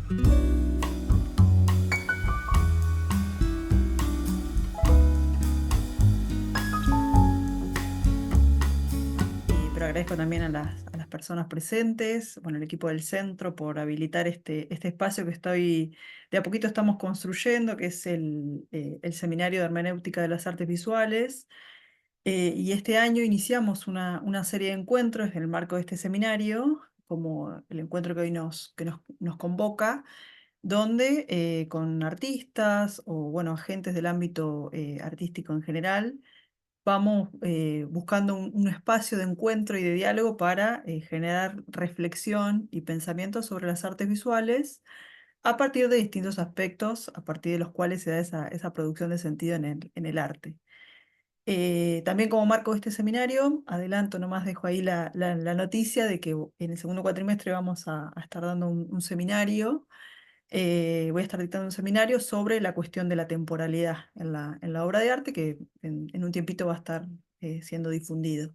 Pero agradezco también a las personas presentes, bueno, el equipo del centro por habilitar este espacio que de a poquito estamos construyendo, que es el Seminario de Hermenéutica de las Artes Visuales. Y este año iniciamos una serie de encuentros en el marco de este seminario, como el encuentro que hoy nos convoca, donde con artistas o bueno, agentes del ámbito artístico en general, vamos buscando un espacio de encuentro y de diálogo para generar reflexión y pensamiento sobre las artes visuales a partir de distintos aspectos, a partir de los cuales se da esa producción de sentido en el arte. También como marco de este seminario, adelanto, nomás dejo ahí la noticia de que en el segundo cuatrimestre vamos a estar dando un seminario. Voy a estar dictando un seminario sobre la cuestión de la temporalidad en la obra de arte, que en un tiempito va a estar siendo difundido.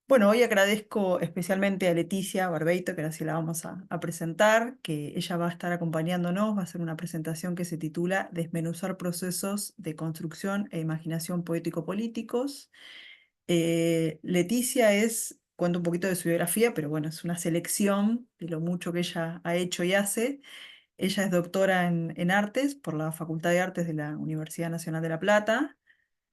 Bueno, hoy agradezco especialmente a Leticia Barbeito, que ahora sí la vamos a presentar, que ella va a estar acompañándonos, va a hacer una presentación que se titula Desmenuzar procesos de construcción e imaginación poético-políticos. Leticia cuento un poquito de su biografía, pero bueno, es una selección de lo mucho que ella ha hecho y hace. Ella es doctora en artes por la Facultad de Artes de la Universidad Nacional de La Plata.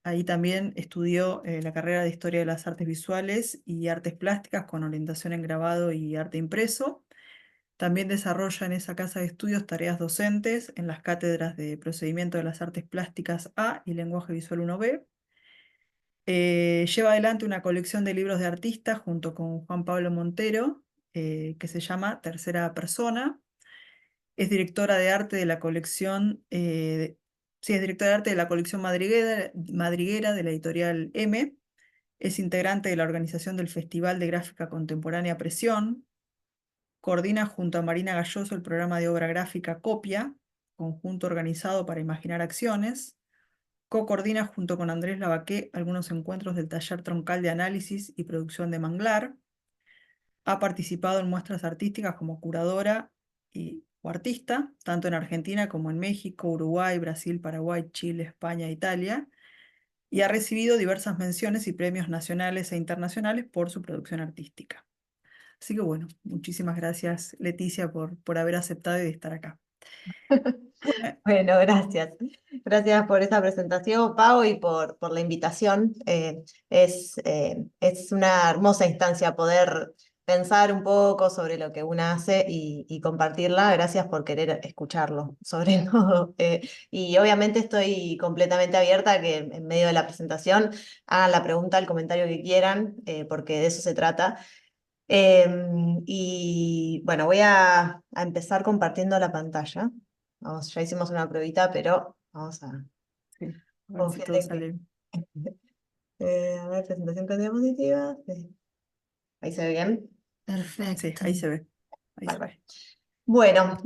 Ahí también estudió la carrera de Historia de las Artes Visuales y Artes Plásticas con orientación en grabado y arte impreso. También desarrolla en esa casa de estudios tareas docentes en las cátedras de Procedimiento de las Artes Plásticas A y Lenguaje Visual 1B. Lleva adelante una colección de libros de artistas junto con Juan Pablo Montero, que se llama Tercera Persona. Es directora de arte de la colección, sí, es directora de arte de la colección Madriguera de la editorial M. Es integrante de la organización del Festival de Gráfica Contemporánea Presión. Coordina junto a Marina Galloso el programa de obra gráfica Copia, conjunto organizado para imaginar acciones. Co-coordina junto con Andrés Lavaqué algunos encuentros del taller troncal de análisis y producción de Manglar. Ha participado en muestras artísticas como curadora o artista, tanto en Argentina como en México, Uruguay, Brasil, Paraguay, Chile, España e Italia, y ha recibido diversas menciones y premios nacionales e internacionales por su producción artística. Así que bueno, muchísimas gracias, Leticia, por haber aceptado y de estar acá. Bueno, Bueno, gracias. Gracias por esa presentación, Pau, y por la invitación. Es una hermosa instancia poder pensar un poco sobre lo que uno hace y compartirla. Gracias por querer escucharlo, sobre todo. Y obviamente estoy completamente abierta a que en medio de la presentación hagan la pregunta, el comentario que quieran, porque de eso se trata. Y bueno, voy a empezar compartiendo la pantalla. Vamos, ya hicimos una pruebita, pero vamos a sí, a ver si confiar todo en que. sale. A ver, presentación con diapositivas. Ahí se ve bien. Sí, Perfecto. ahí se ve. Ahí se Bárbaro. ve. Bueno,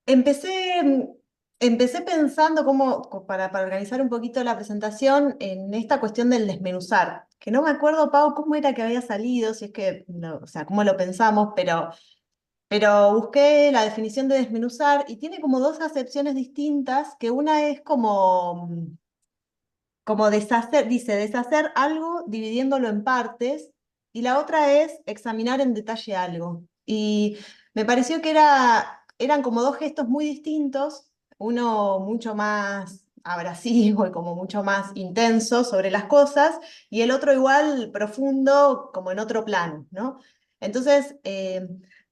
empecé, empecé pensando para organizar un poquito la presentación en esta cuestión del desmenuzar, que no me acuerdo, Pau, cómo era que había salido, si es que, o sea, cómo lo pensamos, pero busqué la definición de desmenuzar y tiene como dos acepciones distintas, que una es como deshacer, dice deshacer algo dividiéndolo en partes, y la otra es examinar en detalle algo. Y me pareció que eran como dos gestos muy distintos, uno mucho más abrasivo y como mucho más intenso sobre las cosas, y el otro igual profundo, como en otro plano, ¿no? Entonces,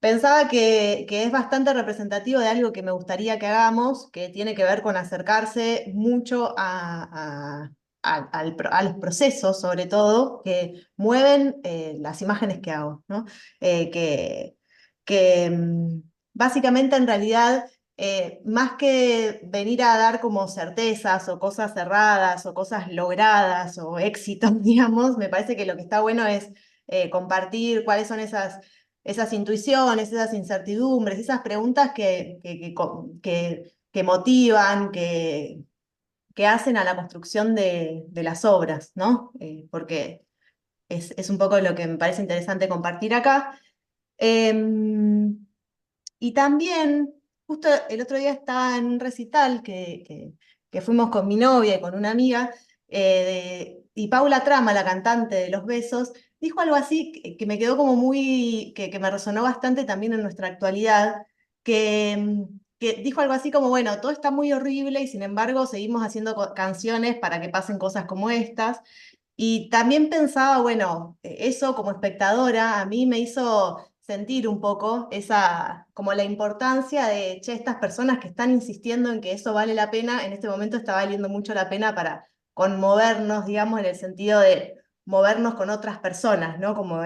pensaba que es bastante representativo de algo que me gustaría que hagamos, que tiene que ver con acercarse mucho a los procesos, sobre todo, que mueven las imágenes que hago, ¿no? Eh, que, que básicamente en realidad, más que venir a dar como certezas o cosas cerradas o cosas logradas o éxitos, digamos, me parece que lo que está bueno es compartir cuáles son esas intuiciones, esas incertidumbres, esas preguntas que motivan, que hacen a la construcción de las obras, ¿no? Porque es un poco lo que me parece interesante compartir acá. Em, y también, justo el otro día estaba en un recital que fuimos con mi novia y con una amiga, y Paula Trama, la cantante de Los Besos, dijo algo así que me quedó como muy, que me resonó bastante también en nuestra actualidad, que dijo algo así como, bueno, todo está muy horrible y sin embargo seguimos haciendo canciones para que pasen cosas como estas. Y también pensaba, bueno, eso como espectadora a mí me hizo sentir un poco esa, como la importancia de, che, estas personas que están insistiendo en que eso vale la pena, en este momento está valiendo mucho la pena para conmovernos, digamos, en el sentido de movernos con otras personas, ¿no? Como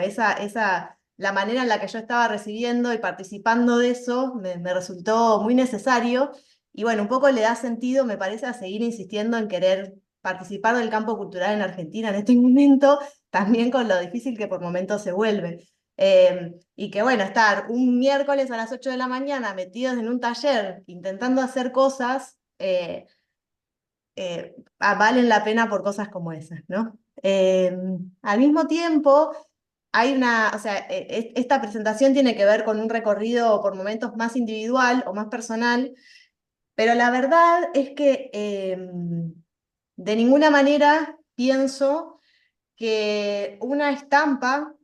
la manera en la que yo estaba recibiendo y participando de eso me resultó muy necesario. Y bueno, un poco le da sentido, me parece, a seguir insistiendo en querer participar del campo cultural en Argentina en este momento, también con lo difícil que por momentos se vuelve. Y que bueno, estar un miércoles a las 8 de la mañana metidos en un taller intentando hacer cosas, valen la pena por cosas como esas, ¿no? Al mismo tiempo, hay una, o sea, esta presentación tiene que ver con un recorrido por momentos más individual o más personal, pero la verdad es que de ninguna manera pienso que una estampa,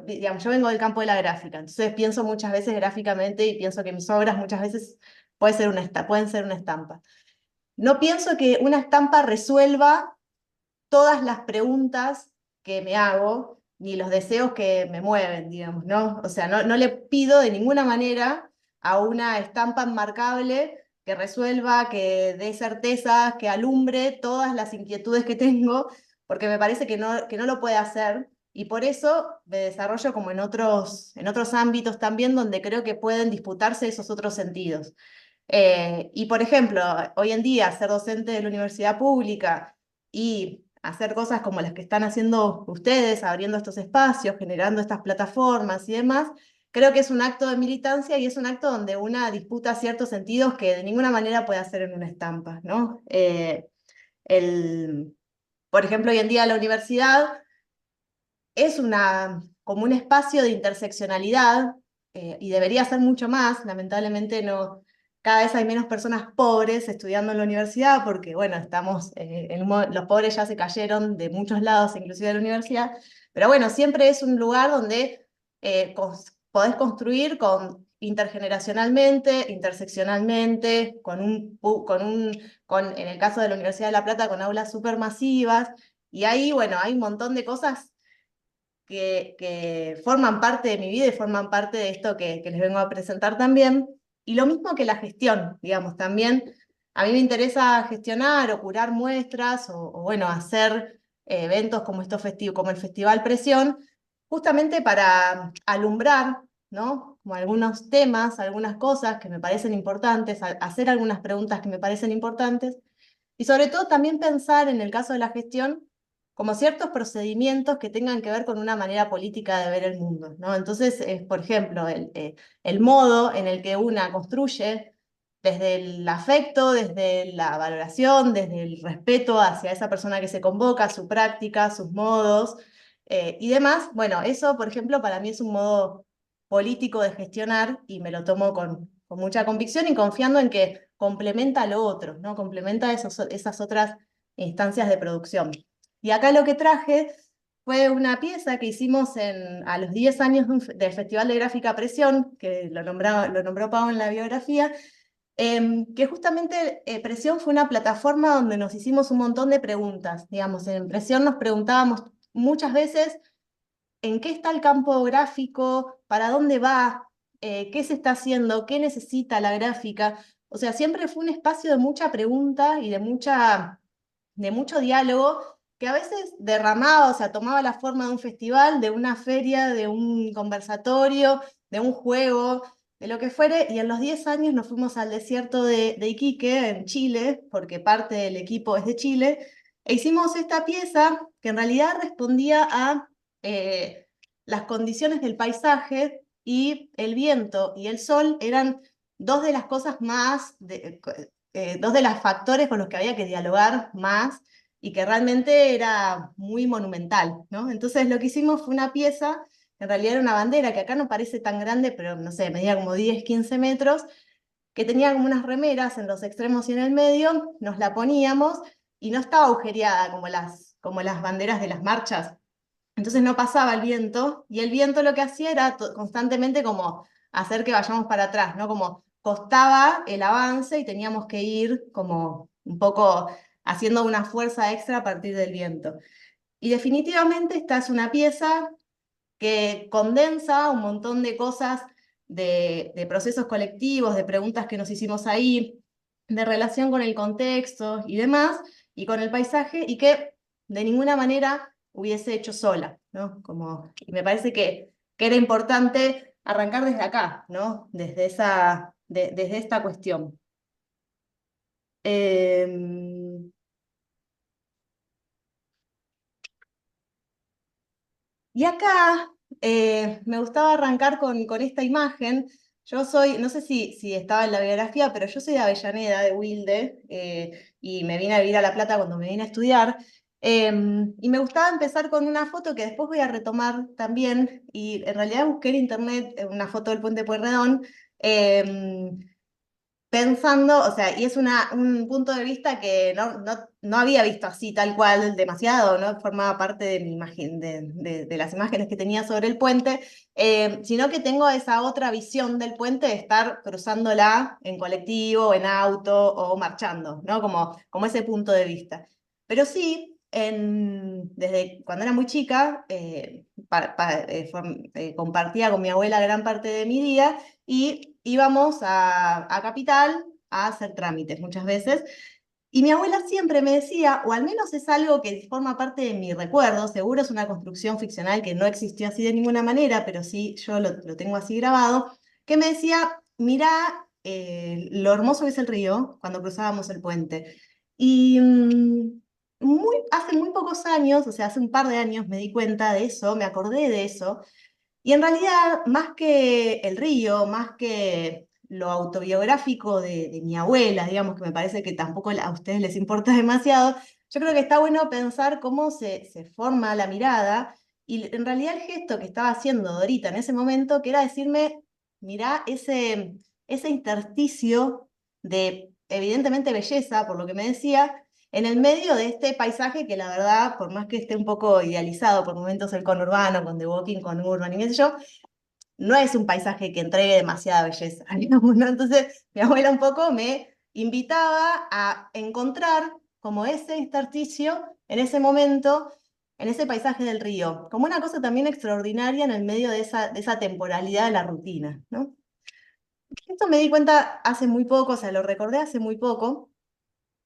digamos, yo vengo del campo de la gráfica, entonces pienso muchas veces gráficamente y pienso que mis obras muchas veces pueden ser una estampa. No pienso que una estampa resuelva todas las preguntas que me hago, ni los deseos que me mueven, digamos, ¿no? O sea, no le pido de ninguna manera a una estampa enmarcable que resuelva, que dé certezas, que alumbre todas las inquietudes que tengo, porque me parece que no lo puede hacer. Y por eso me desarrollo como en otros ámbitos también donde creo que pueden disputarse esos otros sentidos. Y por ejemplo, hoy en día ser docente de la universidad pública y hacer cosas como las que están haciendo ustedes, abriendo estos espacios, generando estas plataformas y demás, creo que es un acto de militancia y es un acto donde una disputa ciertos sentidos que de ninguna manera puede hacer en una estampa, ¿no? El, por ejemplo, hoy en día la universidad es como un espacio de interseccionalidad, y debería ser mucho más. Lamentablemente no, cada vez hay menos personas pobres estudiando en la universidad porque, bueno, los pobres ya se cayeron de muchos lados, inclusive de la universidad, pero bueno, siempre es un lugar donde podés construir intergeneracionalmente, interseccionalmente, en el caso de la Universidad de La Plata, con aulas supermasivas, y ahí, bueno, hay un montón de cosas que forman parte de mi vida y forman parte de esto que les vengo a presentar también. Y lo mismo que la gestión, digamos, también a mí me interesa gestionar o curar muestras o bueno, hacer eventos como, como el Festival Presión, justamente para alumbrar, ¿no? Como algunos temas, algunas cosas que me parecen importantes, hacer algunas preguntas que me parecen importantes, y sobre todo también pensar en el caso de la gestión como ciertos procedimientos que tengan que ver con una manera política de ver el mundo, ¿no? Entonces, por ejemplo, el modo en el que una construye desde el afecto, desde la valoración, desde el respeto hacia esa persona que se convoca, su práctica, sus modos y demás. Bueno, eso, por ejemplo, para mí es un modo político de gestionar y me lo tomo con mucha convicción y confiando en que complementa lo otro, ¿no? Complementa esas otras instancias de producción. Y acá lo que traje fue una pieza que hicimos a los 10 años del Festival de Gráfica Presión, que lo nombró Pau en la biografía, que justamente Presión fue una plataforma donde nos hicimos un montón de preguntas. Digamos, en Presión nos preguntábamos muchas veces en qué está el campo gráfico, para dónde va, qué se está haciendo, qué necesita la gráfica. O sea, siempre fue un espacio de mucha pregunta y de mucho diálogo que a veces derramaba, o sea, tomaba la forma de un festival, de una feria, de un conversatorio, de un juego, de lo que fuere, y en los 10 años nos fuimos al desierto de Iquique, en Chile, porque parte del equipo es de Chile, e hicimos esta pieza que en realidad respondía a eh, las condiciones del paisaje, y el viento y el sol eran dos de las cosas dos de los factores con los que había que dialogar más y que realmente era muy monumental, ¿no? Entonces lo que hicimos fue una pieza en realidad era una bandera que acá no parece tan grande, pero no sé, medía como 10, 15 metros, que tenía como unas remeras en los extremos y en el medio, nos la poníamos y no estaba agujereada como las banderas de las marchas. Entonces no pasaba el viento, y el viento lo que hacía era constantemente como hacer que vayamos para atrás, ¿no? Como costaba el avance y teníamos que ir como un poco haciendo una fuerza extra a partir del viento. Y definitivamente esta es una pieza que condensa un montón de cosas, de procesos colectivos, de preguntas que nos hicimos ahí, de relación con el contexto y demás, y con el paisaje, y que de ninguna manera hubiese hecho sola, ¿no? Y me parece que era importante arrancar desde acá, ¿no? Desde esta cuestión. Em, Y acá me gustaba arrancar con esta imagen. Yo soy, no sé si estaba en la biografía, pero yo soy de Avellaneda, de Wilde, y me vine a vivir a La Plata cuando me vine a estudiar. Y me gustaba empezar con una foto que después voy a retomar también, y en realidad busqué en internet una foto del Puente Pueyrredón, em, pensando, o sea, y es un punto de vista que no había visto así tal cual demasiado, no formaba parte de mi imagen, de las imágenes que tenía sobre el puente, sino que tengo esa otra visión del puente de estar cruzándola en colectivo, en auto o marchando, ¿no? Como ese punto de vista. Pero sí, desde cuando era muy chica, compartía con mi abuela gran parte de mi día y íbamos a Capital a hacer trámites muchas veces. Y mi abuela siempre me decía, o al menos es algo que forma parte de mi recuerdo, seguro es una construcción ficcional que no existió así de ninguna manera, pero sí yo lo tengo así grabado, que me decía, mira lo hermoso que es el río cuando cruzábamos el puente. Y hace muy pocos años, o sea, hace un par de años me di cuenta de eso, me acordé de eso, y en realidad, más que el río, más que lo autobiográfico de mi abuela, digamos, que me parece que tampoco a ustedes les importa demasiado, yo creo que está bueno pensar cómo se forma la mirada, y en realidad el gesto que estaba haciendo Dorita en ese momento, que era decirme, mirá ese intersticio de evidentemente belleza, por lo que me decía, en el medio de este paisaje que la verdad, por más que esté un poco idealizado por momentos el conurbano, con The Walking, con Urban y qué sé yo, no es un paisaje que entregue demasiada belleza, digamos, ¿no? Entonces, mi abuela un poco me invitaba a encontrar como ese intersticio en ese momento, en ese paisaje del río, como una cosa también extraordinaria en el medio de esa temporalidad de la rutina, ¿no? Esto me di cuenta hace muy poco, o sea, lo recordé hace muy poco,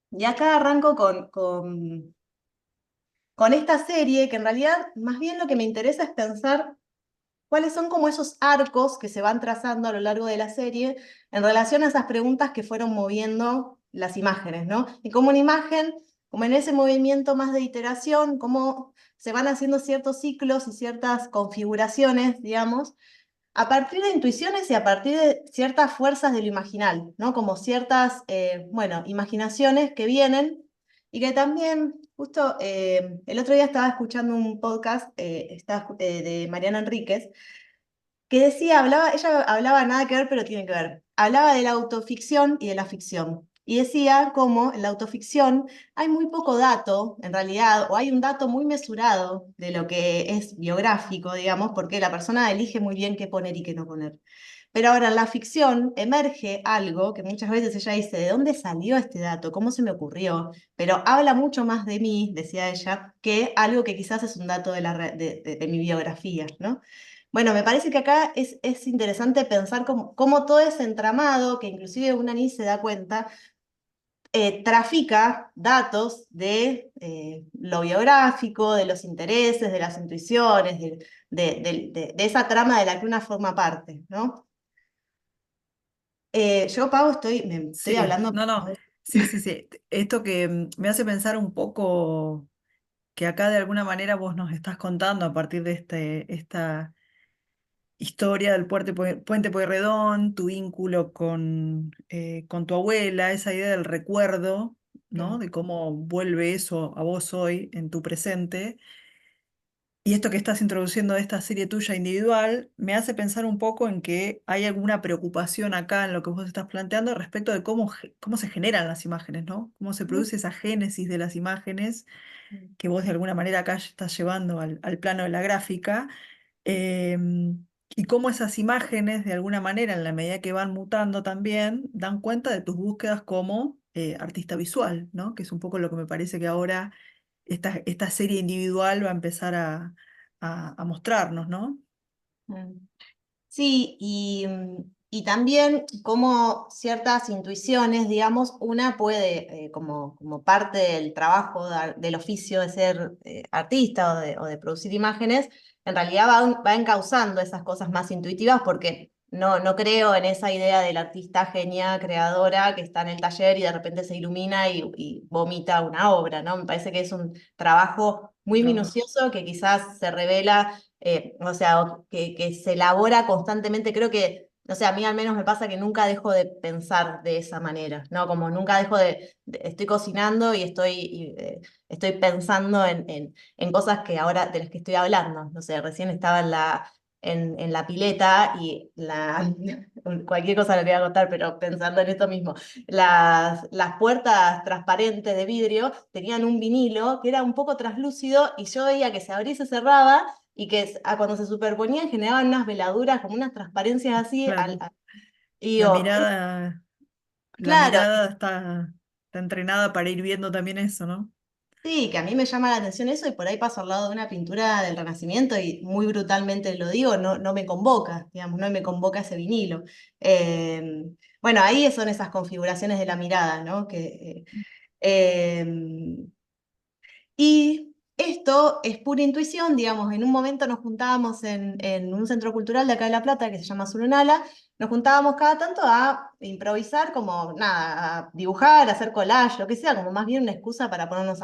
y acá arranco con esta serie, que en realidad más bien lo que me interesa es pensar cuáles son como esos arcos que se van trazando a lo largo de la serie en relación a esas preguntas que fueron moviendo las imágenes, ¿no? Y como una imagen, como en ese movimiento más de iteración, cómo se van haciendo ciertos ciclos y ciertas configuraciones, digamos, a partir de intuiciones y a partir de ciertas fuerzas de lo imaginal, ¿no? Como ciertas, bueno, imaginaciones que vienen y que también, justo el otro día estaba escuchando un podcast de Mariana Enríquez, que decía, ella hablaba nada que ver, pero tiene que ver. Hablaba de la autoficción y de la ficción. Y decía cómo en la autoficción hay muy poco dato, en realidad, o hay un dato muy mesurado de lo que es biográfico, digamos, porque la persona elige muy bien qué poner y qué no poner. Pero ahora en la ficción emerge algo que muchas veces ella dice, ¿de dónde salió este dato? ¿Cómo se me ocurrió? Pero habla mucho más de mí, decía ella, que algo que quizás es un dato de mi biografía, ¿no? Bueno, me parece que acá es interesante pensar cómo todo ese entramado, que inclusive una ni se da cuenta, trafica datos de lo biográfico, de los intereses, de las intuiciones, de esa trama de la que una forma parte, ¿no? Yo, Pau, me estoy Sí, hablando. no, no, sí, sí, sí. Esto que me hace pensar un poco que acá de alguna manera vos nos estás contando a partir de esta historia del Puente Pueyrredón, tu vínculo con tu abuela, esa idea del recuerdo, ¿no? Mm, De cómo vuelve eso a vos hoy en tu presente. Y esto que estás introduciendo de esta serie tuya individual me hace pensar un poco en que hay alguna preocupación acá en lo que vos estás planteando respecto de cómo se generan las imágenes, ¿no? Cómo se produce esa génesis de las imágenes que vos de alguna manera acá estás llevando al plano de la gráfica, y cómo esas imágenes de alguna manera, en la medida que van mutando también, dan cuenta de tus búsquedas como artista visual, ¿no? Que es un poco lo que me parece que ahora esta serie individual va a empezar a mostrarnos, ¿no? Mm. Sí, y también como ciertas intuiciones, digamos, una puede, como parte del trabajo, del oficio de ser artista o de producir imágenes, en realidad va encauzando esas cosas más intuitivas porque no creo en esa idea del artista genia, creadora, que está en el taller y de repente se ilumina y vomita una obra, ¿no? Me parece que es un trabajo muy Trabajo. minucioso que quizás se revela o sea, que se elabora constantemente, creo que, o sea, a mí al menos me pasa que nunca dejo de pensar de esa manera, ¿no? Como nunca dejo estoy cocinando y estoy pensando en cosas que ahora, de las que estoy hablando, no sé, recién estaba en la pileta y cualquier cosa le voy a contar, pero pensando en esto mismo, las puertas transparentes de vidrio tenían un vinilo que era un poco translúcido y yo veía que se abría y se cerraba y que cuando se superponían generaban unas veladuras, como unas transparencias así. Claro. Y La digo, mirada, la claro, mirada está entrenada para ir viendo también eso, ¿no? sí, que a mí me llama la atención eso y por ahí paso al lado de una pintura del Renacimiento y muy brutalmente lo digo, no me convoca, digamos, no me convoca ese vinilo. Eh, bueno, ahí son esas configuraciones de la mirada, ¿no? Eh, Y esto es pura intuición, digamos, en un momento nos juntábamos en un centro cultural de acá de La Plata que se llama Surunala, nos juntábamos cada tanto a improvisar, como nada, a dibujar, a hacer collage, lo que sea, como más bien una excusa para ponernos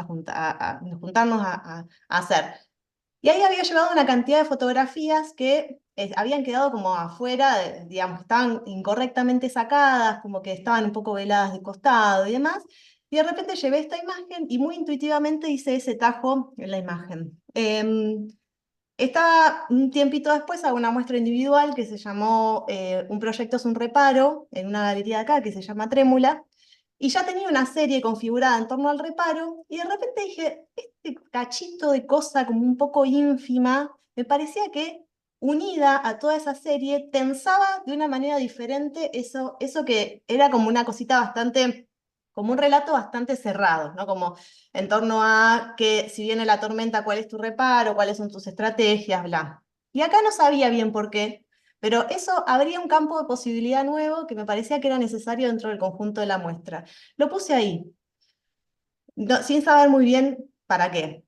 juntarnos a hacer. Y ahí había llevado una cantidad de fotografías que habían quedado como afuera, digamos, que estaban incorrectamente sacadas, como que estaban un poco veladas de costado y demás. Y de repente llevé esta imagen y muy intuitivamente hice ese tajo en la imagen. Estaba un tiempito después a una muestra individual que se llamó Un proyecto es un reparo, en una galería de acá que se llama Trémula, y ya tenía una serie configurada en torno al reparo, y de repente dije, este cachito de cosa como un poco ínfima, me parecía que unida a toda esa serie tensaba de una manera diferente eso que era como una cosita bastante, como un relato bastante cerrado, ¿no? Como en torno a que si viene la tormenta, cuál es tu reparo, cuáles son tus estrategias, bla. Y acá no sabía bien por qué, pero eso abría un campo de posibilidad nuevo que me parecía que era necesario dentro del conjunto de la muestra. Lo puse ahí, sin saber muy bien para qué.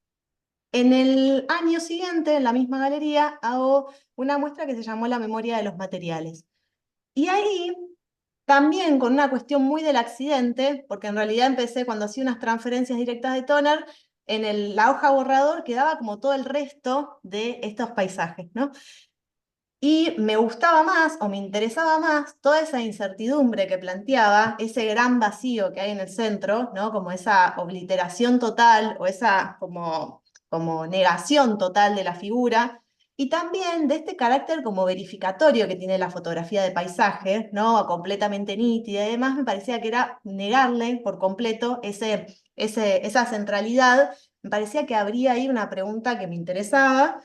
En el año siguiente, en la misma galería, hago una muestra que se llamó La memoria de los materiales. Y ahí también con una cuestión muy del accidente, porque en realidad empecé cuando hacía unas transferencias directas de Toner, la hoja borrador quedaba como todo el resto de estos paisajes, ¿no? Y me gustaba más o me interesaba más toda esa incertidumbre que planteaba, ese gran vacío que hay en el centro, ¿no? Como esa obliteración total o esa como negación total de la figura. Y también de este carácter como verificatorio que tiene la fotografía de paisaje, ¿no? Completamente nítida y demás, me parecía que era negarle por completo esa centralidad. Me parecía que habría ahí una pregunta que me interesaba.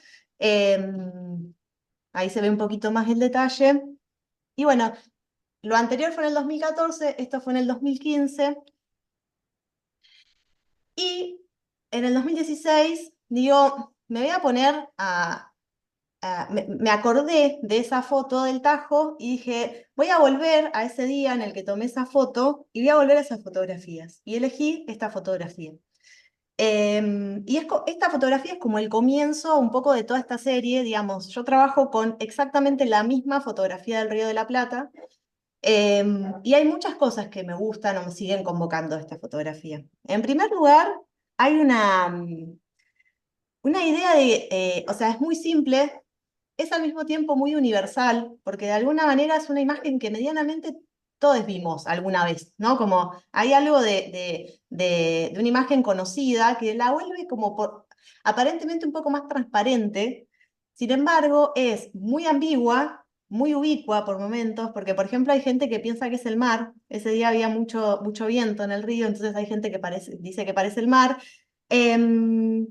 Ahí se ve un poquito más el detalle. Y bueno, lo anterior fue en el 2014, esto fue en el 2015. Y en el 2016 digo, me voy a poner me acordé de esa foto del Tajo y dije, voy a volver a ese día en el que tomé esa foto y voy a volver a esas fotografías. Y elegí esta fotografía. Esta fotografía es como el comienzo un poco de toda esta serie, digamos, yo trabajo con exactamente la misma fotografía del Río de la Plata, y hay muchas cosas que me gustan o me siguen convocando esta fotografía. En primer lugar, hay una idea o sea, es muy simple, es al mismo tiempo muy universal, porque de alguna manera es una imagen que medianamente todos vimos alguna vez, ¿no? Como hay algo de una imagen conocida que la vuelve como aparentemente un poco más transparente, sin embargo es muy ambigua, muy ubicua por momentos, porque por ejemplo hay gente que piensa que es el mar, ese día había mucho viento en el río, entonces hay gente que dice que parece el mar. Em,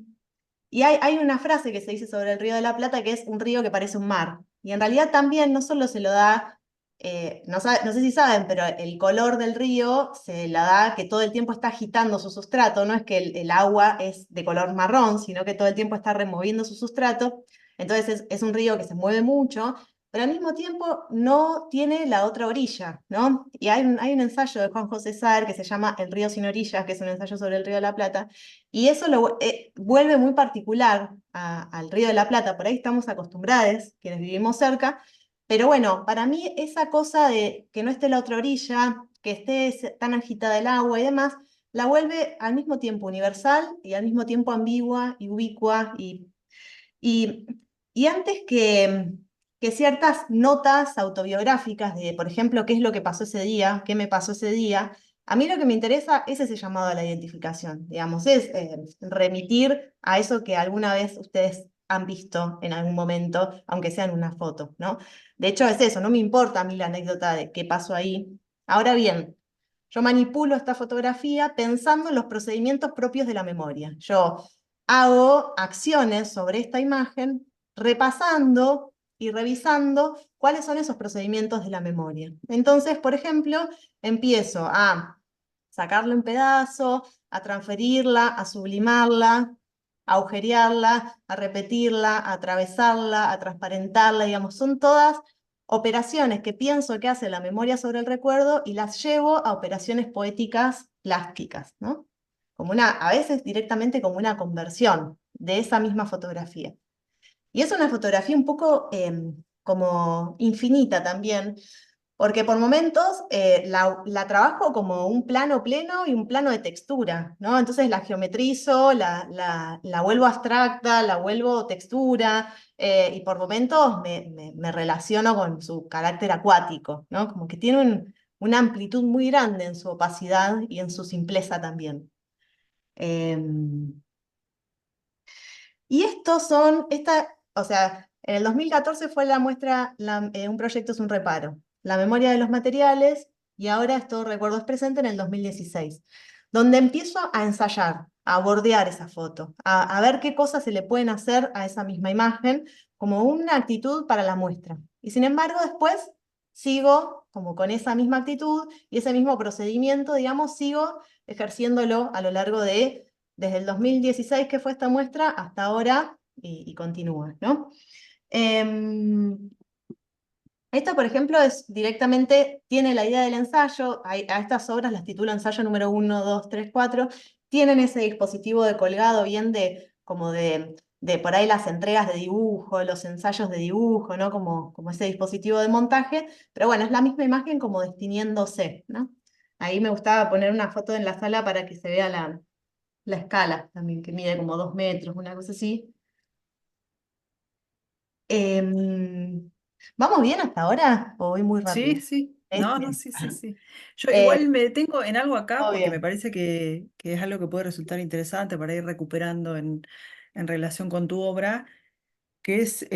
y hay una frase que se dice sobre el Río de la Plata que es un río que parece un mar. Y en realidad también no solo se lo da, no sé si saben, pero el color del río se la da que todo el tiempo está agitando su sustrato, no es que el agua es de color marrón, sino que todo el tiempo está removiendo su sustrato. Entonces es un río que se mueve mucho, pero al mismo tiempo no tiene la otra orilla, ¿no? Y hay un ensayo de Juan José Sar que se llama El río sin orillas, que es un ensayo sobre el Río de la Plata, y eso lo vuelve muy particular al Río de la Plata. Por ahí estamos acostumbrados, quienes vivimos cerca, pero bueno, para mí esa cosa de que no esté la otra orilla, que esté tan agitada el agua y demás, la vuelve al mismo tiempo universal y al mismo tiempo ambigua y ubicua y, y antes que ciertas notas autobiográficas de, por ejemplo, qué es lo que pasó ese día, qué me pasó ese día, a mí lo que me interesa es ese llamado a la identificación, digamos, es remitir a eso que alguna vez ustedes han visto en algún momento, aunque sea en una foto, ¿no? De hecho, es eso, no me importa a mí la anécdota de qué pasó ahí. Ahora bien, yo manipulo esta fotografía pensando en los procedimientos propios de la memoria. Yo hago acciones sobre esta imagen, repasando y revisando cuáles son esos procedimientos de la memoria. Entonces, por ejemplo, empiezo a sacarla en pedazos, a transferirla, a sublimarla, a agujerearla, a repetirla, a atravesarla, a transparentarla, digamos, son todas operaciones que pienso que hace la memoria sobre el recuerdo y las llevo a operaciones poéticas plásticas, ¿no? Como a veces directamente como una conversión de esa misma fotografía. Y es una fotografía un poco como infinita también, porque por momentos la trabajo como un plano pleno y un plano de textura, ¿no? Entonces la geometrizo, la vuelvo abstracta, la vuelvo textura, y por momentos me relaciono con su carácter acuático, ¿no? Como que tiene una amplitud muy grande en su opacidad y en su simpleza también. Em, y estos son, o sea, en el 2014 fue la muestra, un proyecto es un reparo, la memoria de los materiales, y ahora esto recuerdo es presente en el 2016, donde empiezo a ensayar, a bordear esa foto, a ver qué cosas se le pueden hacer a esa misma imagen como una actitud para la muestra. Y sin embargo, después sigo como con esa misma actitud y ese mismo procedimiento, digamos, sigo ejerciéndolo a lo largo desde el 2016 que fue esta muestra hasta ahora y continúa, ¿no? Em, Esto, por ejemplo, es directamente, tiene la idea del ensayo, a estas obras las titulo ensayo número 1, 2, 3, 4, tienen ese dispositivo de colgado bien como de por ahí las entregas de dibujo, los ensayos de dibujo, ¿no? Como ese dispositivo de montaje, pero bueno, es la misma imagen como destiniéndose, ¿no? Ahí me gustaba poner una foto en la sala para que se vea la escala también, que mide como 2 metros, una cosa así. Em, ¿Vamos bien hasta ahora o voy muy Sí, rápido? sí. No, no, Este, sí, sí, sí. Yo eh, igual me detengo en algo acá porque me obvio. parece que es algo que puede resultar interesante para ir recuperando en relación con tu obra, que es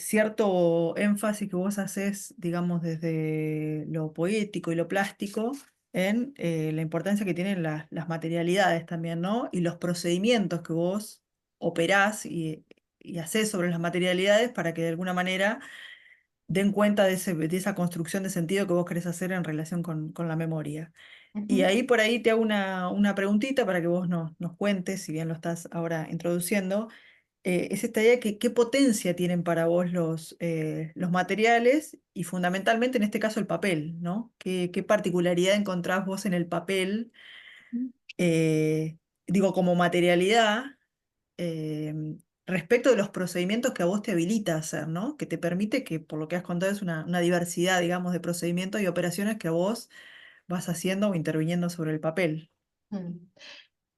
cierto énfasis que vos haces, digamos, desde lo poético y lo plástico, en la importancia que tienen las materialidades también, ¿no? Y los procedimientos que vos operás y hacés sobre las materialidades para que de alguna manera den cuenta de esa construcción de sentido que vos querés hacer en relación con la memoria. Y Ujú, ahí por ahí te hago una preguntita para que vos nos cuentes, si bien lo estás ahora introduciendo, es esta idea que qué potencia tienen para vos los materiales y fundamentalmente en este caso el papel, ¿no? ¿Qué particularidad encontrás vos en el papel, eh, digo, como materialidad, eh, respecto de los procedimientos que a vos te habilita a hacer, ¿no? Que te permite que, por lo que has contado, es una diversidad, digamos, de procedimientos y operaciones que vos vas haciendo o interviniendo sobre el papel. mm.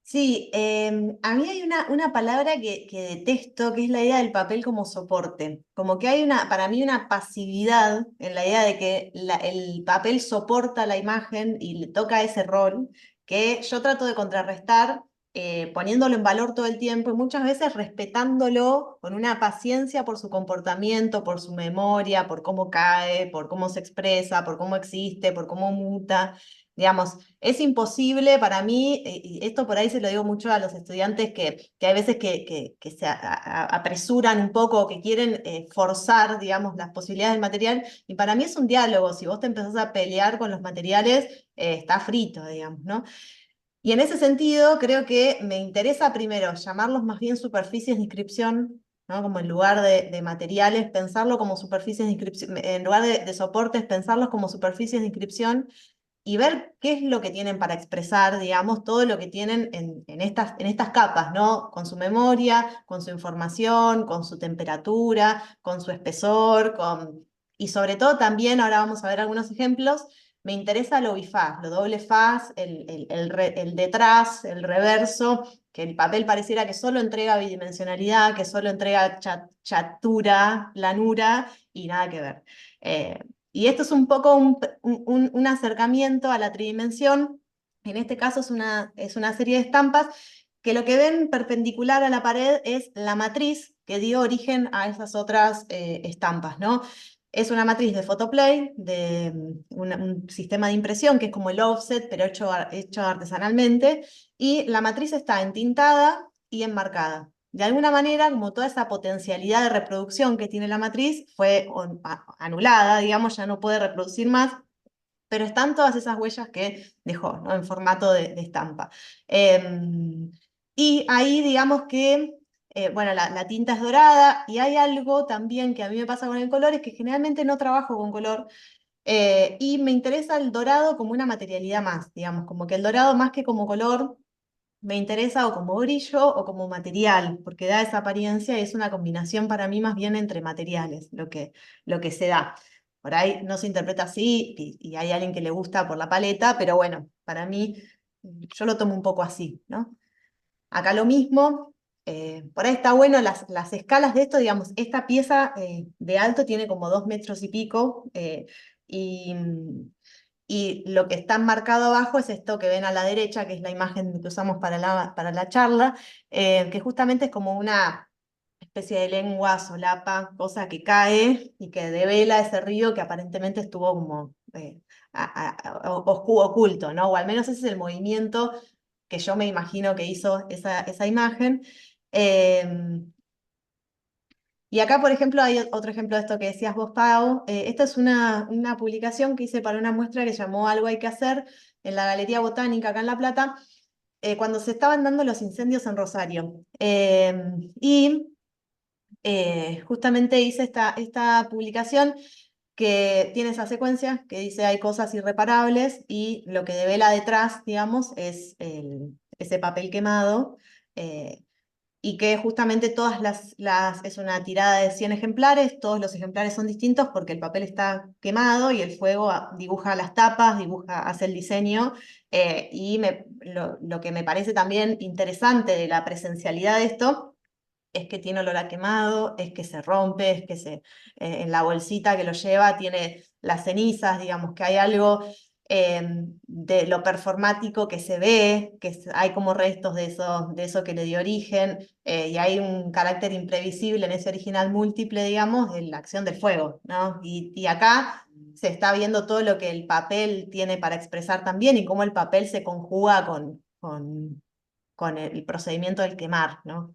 Sí, a mí hay una palabra que detesto, que es la idea del papel como soporte. Como que hay para mí una pasividad en la idea de que el papel soporta la imagen y le toca ese rol, que yo trato de contrarrestar poniéndolo en valor todo el tiempo y muchas veces respetándolo con una paciencia por su comportamiento, por su memoria, por cómo cae, por cómo se expresa, por cómo existe, por cómo muta. Digamos, es imposible para mí, y esto por ahí se lo digo mucho a los estudiantes que hay veces que se apresuran un poco, o que quieren forzar, digamos, las posibilidades del material, y para mí es un diálogo. Si vos te empezás a pelear con los materiales, está frito, digamos, ¿no? Y en ese sentido, creo que me interesa primero llamarlos más bien superficies de inscripción, ¿no? Como en lugar de materiales, pensarlo como superficies de inscripción, en lugar de soportes, pensarlos como superficies de inscripción y ver qué es lo que tienen para expresar, digamos, todo lo que tienen en estas capas, ¿no? Con su memoria, con su información, con su temperatura, con su espesor, y sobre todo también, ahora vamos a ver algunos ejemplos, me interesa lo bifaz, lo doble faz, el detrás, el reverso, que el papel pareciera que solo entrega bidimensionalidad, que solo entrega chatura, planura y nada que ver. Y esto es un poco un acercamiento a la tridimensión. En este caso es una serie de estampas que lo que ven perpendicular a la pared es la matriz que dio origen a esas otras estampas, ¿no? Es una matriz de photoplay, de un sistema de impresión que es como el offset, pero hecho artesanalmente, y la matriz está entintada y enmarcada. De alguna manera, como toda esa potencialidad de reproducción que tiene la matriz fue anulada, digamos, ya no puede reproducir más, pero están todas esas huellas que dejó, ¿no? En formato de estampa. Y ahí, digamos que, bueno, la tinta es dorada, y hay algo también que a mí me pasa con el color, es que generalmente no trabajo con color, y me interesa el dorado como una materialidad más, digamos, como que el dorado más que como color me interesa o como brillo o como material, porque da esa apariencia y es una combinación para mí más bien entre materiales, lo que se da. Por ahí no se interpreta así y hay alguien que le gusta por la paleta, pero bueno, para mí yo lo tomo un poco así, ¿no? Acá lo mismo, por ahí está bueno las escalas de esto, digamos, esta pieza de alto tiene como 2 metros y pico, y, y lo que está marcado abajo es esto que ven a la derecha, que es la imagen que usamos para la charla, que justamente es como una especie de lengua solapa, cosa que cae y que devela ese río que aparentemente estuvo como oculto, ¿no? O al menos ese es el movimiento que yo me imagino que hizo esa imagen. Y acá, por ejemplo, hay otro ejemplo de esto que decías vos, Pau. Esta es una publicación que hice para una muestra que llamó Algo hay que hacer en la Galería Botánica acá en La Plata, cuando se estaban dando los incendios en Rosario. Justamente hice esta publicación que tiene esa secuencia que dice hay cosas irreparables y lo que devela detrás, digamos, es ese papel quemado. Y que justamente es una tirada de 100 ejemplares, todos los ejemplares son distintos porque el papel está quemado y el fuego dibuja las tapas, hace el diseño, y lo que me parece también interesante de la presencialidad de esto es que tiene olor a quemado, es que se rompe, en la bolsita que lo lleva tiene las cenizas, digamos que hay algo de lo performático que se ve, hay como restos de eso que le dio origen, y hay un carácter imprevisible en ese original múltiple, digamos, de la acción del fuego, ¿no? Y acá se está viendo todo lo que el papel tiene para expresar también y cómo el papel se conjuga con el procedimiento del quemar, ¿no?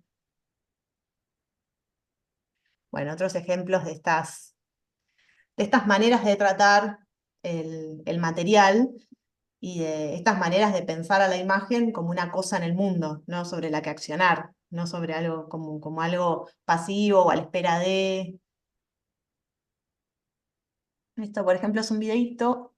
Bueno, otros ejemplos de estas maneras de tratar el material y de estas maneras de pensar a la imagen como una cosa en el mundo, no sobre la que accionar, no sobre algo como algo pasivo o a la espera de. Esto, por ejemplo, es un videíto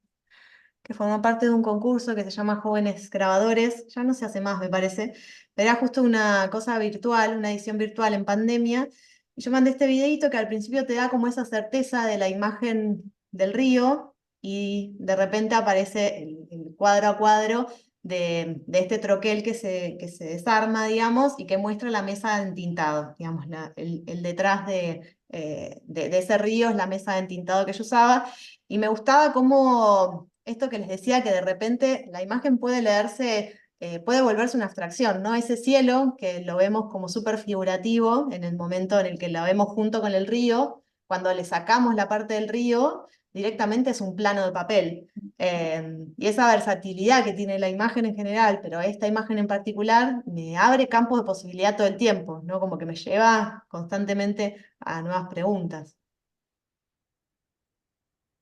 que formó parte de un concurso que se llama Jóvenes Grabadores, ya no se hace más, me parece, pero era justo una cosa virtual, una edición virtual en pandemia, y yo mandé este videíto que al principio te da como esa certeza de la imagen del río, y de repente aparece el cuadro a cuadro de este troquel que se desarma, digamos, y que muestra la mesa de entintado, digamos, el detrás de ese río es la mesa de entintado que yo usaba, y me gustaba cómo esto que les decía, que de repente la imagen puede leerse puede volverse una abstracción, ¿no? Ese cielo que lo vemos como súper figurativo en el momento en el que la vemos junto con el río, cuando le sacamos la parte del río, directamente es un plano de papel. Y esa versatilidad que tiene la imagen en general, pero esta imagen en particular, me abre campos de posibilidad todo el tiempo, ¿no? Como que me lleva constantemente a nuevas preguntas.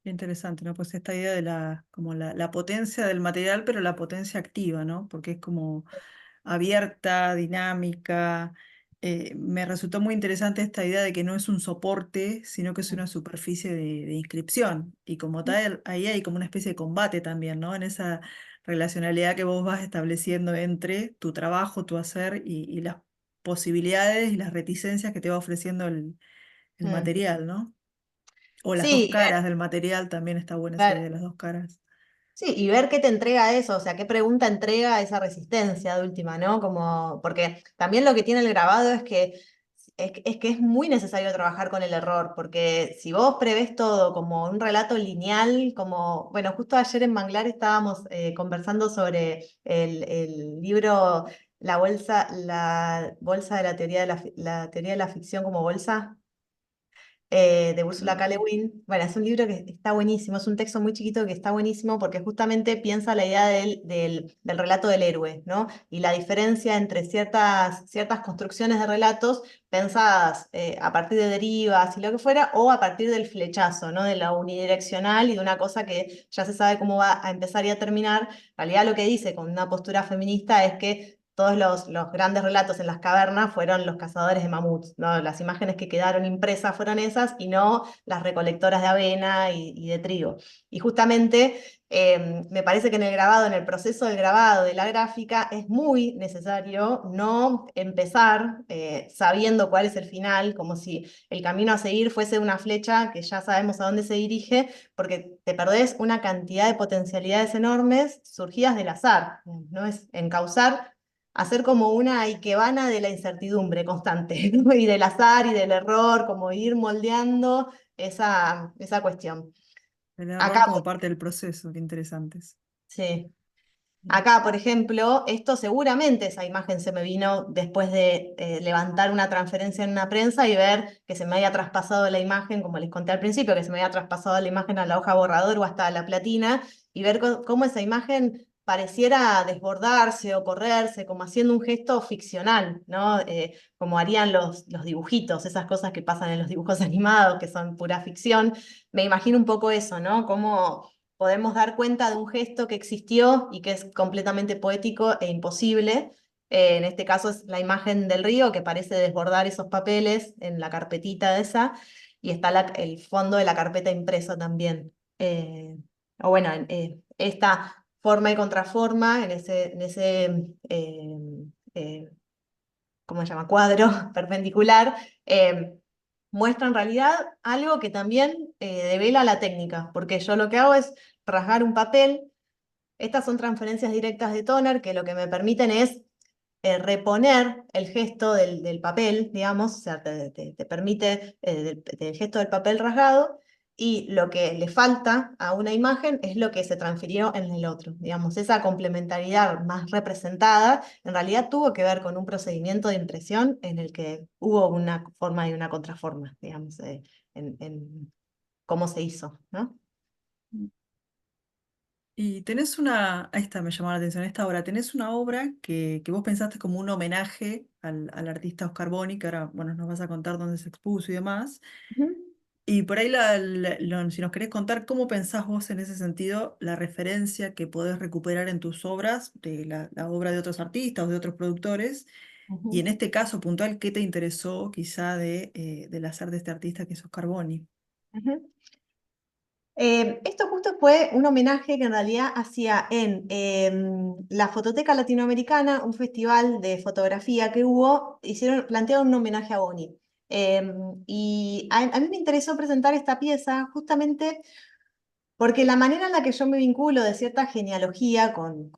Qué interesante, ¿no? Pues esta idea de como la potencia del material, pero la potencia activa, ¿no? Porque es como abierta, dinámica. Me resultó muy interesante esta idea de que no es un soporte, sino que es una superficie de inscripción. Y como tal, ahí hay como una especie de combate también, ¿no? En esa relacionalidad que vos vas estableciendo entre tu trabajo, tu hacer y las posibilidades y las reticencias que te va ofreciendo el Mm. material, ¿no? O las dos Sí, caras del material, también está buena esa idea de las dos caras. sí, y ver qué te entrega eso, o sea, qué pregunta entrega esa resistencia de última, ¿no? Como, porque también lo que tiene el grabado es que es muy necesario trabajar con el error, porque si vos prevés todo como un relato lineal, como, bueno, justo ayer en Manglar estábamos conversando sobre el libro La bolsa de la teoría de la teoría de la ficción como bolsa de Ursula K. Le Guin. Bueno, es un libro que está buenísimo, es un texto muy chiquito que está buenísimo porque justamente piensa la idea del relato del héroe, ¿no? Y la diferencia entre ciertas construcciones de relatos pensadas a partir de derivas y lo que fuera, o a partir del flechazo, ¿no? De la unidireccional y de una cosa que ya se sabe cómo va a empezar y a terminar. En realidad lo que dice con una postura feminista es que todos los grandes relatos en las cavernas fueron los cazadores de mamuts, ¿no? Las imágenes que quedaron impresas fueron esas y no las recolectoras de avena y de trigo. Y justamente me parece que en el grabado, en el proceso del grabado de la gráfica, es muy necesario no empezar sabiendo cuál es el final, como si el camino a seguir fuese una flecha que ya sabemos a dónde se dirige, porque te perdés una cantidad de potencialidades enormes surgidas del azar, ¿no? Es encauzar hacer como una ikebana de la incertidumbre constante, ¿no? Y del azar y del error, como ir moldeando esa cuestión. El Acá, error como parte del proceso, qué interesantes. sí. Acá, por ejemplo, esto seguramente esa imagen se me vino después de levantar una transferencia en una prensa y ver que se me había traspasado la imagen, como les conté al principio, que se me había traspasado la imagen a la hoja borrador o hasta a la platina, y ver cómo esa imagen pareciera desbordarse o correrse, como haciendo un gesto ficcional, ¿no? Como harían los dibujitos, esas cosas que pasan en los dibujos animados, que son pura ficción. Me imagino un poco eso, ¿no? Como podemos dar cuenta de un gesto que existió y que es completamente poético e imposible. En este caso es la imagen del río que parece desbordar esos papeles en la carpetita esa y está el fondo de la carpeta impreso también. O bueno, esta forma y contraforma en ese ¿cómo se llama? Cuadro perpendicular, muestra en realidad algo que también devela la técnica, porque yo lo que hago es rasgar un papel. Estas son transferencias directas de toner que lo que me permiten es reponer el gesto del papel, digamos, o sea, te permite del gesto del papel rasgado, y lo que le falta a una imagen es lo que se transfirió en el otro. Digamos, esa complementariedad más representada en realidad tuvo que ver con un procedimiento de impresión en el que hubo una forma y una contraforma, digamos, en cómo se hizo, ¿no? Y tenés ahí está, me llamó la atención esta obra, tenés una obra que vos pensaste como un homenaje al artista Oscar Boni, que ahora, bueno, nos vas a contar dónde se expuso y demás. Ujú, Y por ahí, si nos querés contar cómo pensás vos en ese sentido, la referencia que podés recuperar en tus obras, de la obra de otros artistas o de otros productores, y ujú, en este caso puntual, ¿qué te interesó quizá del hacer de este artista que es Oscar Boni? ujú. Esto justo fue un homenaje que en realidad hacía en la Fototeca Latinoamericana, un festival de fotografía que hubo, plantearon un homenaje a Boni. Y a mí me interesó presentar esta pieza justamente porque la manera en la que yo me vinculo de cierta genealogía con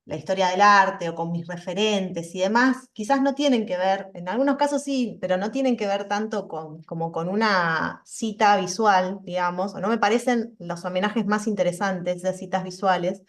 la historia del arte o con mis referentes y demás, quizás no tienen que ver, en algunos casos sí, pero no tienen que ver tanto como con una cita visual, digamos, o no me parecen los homenajes más interesantes de citas visuales,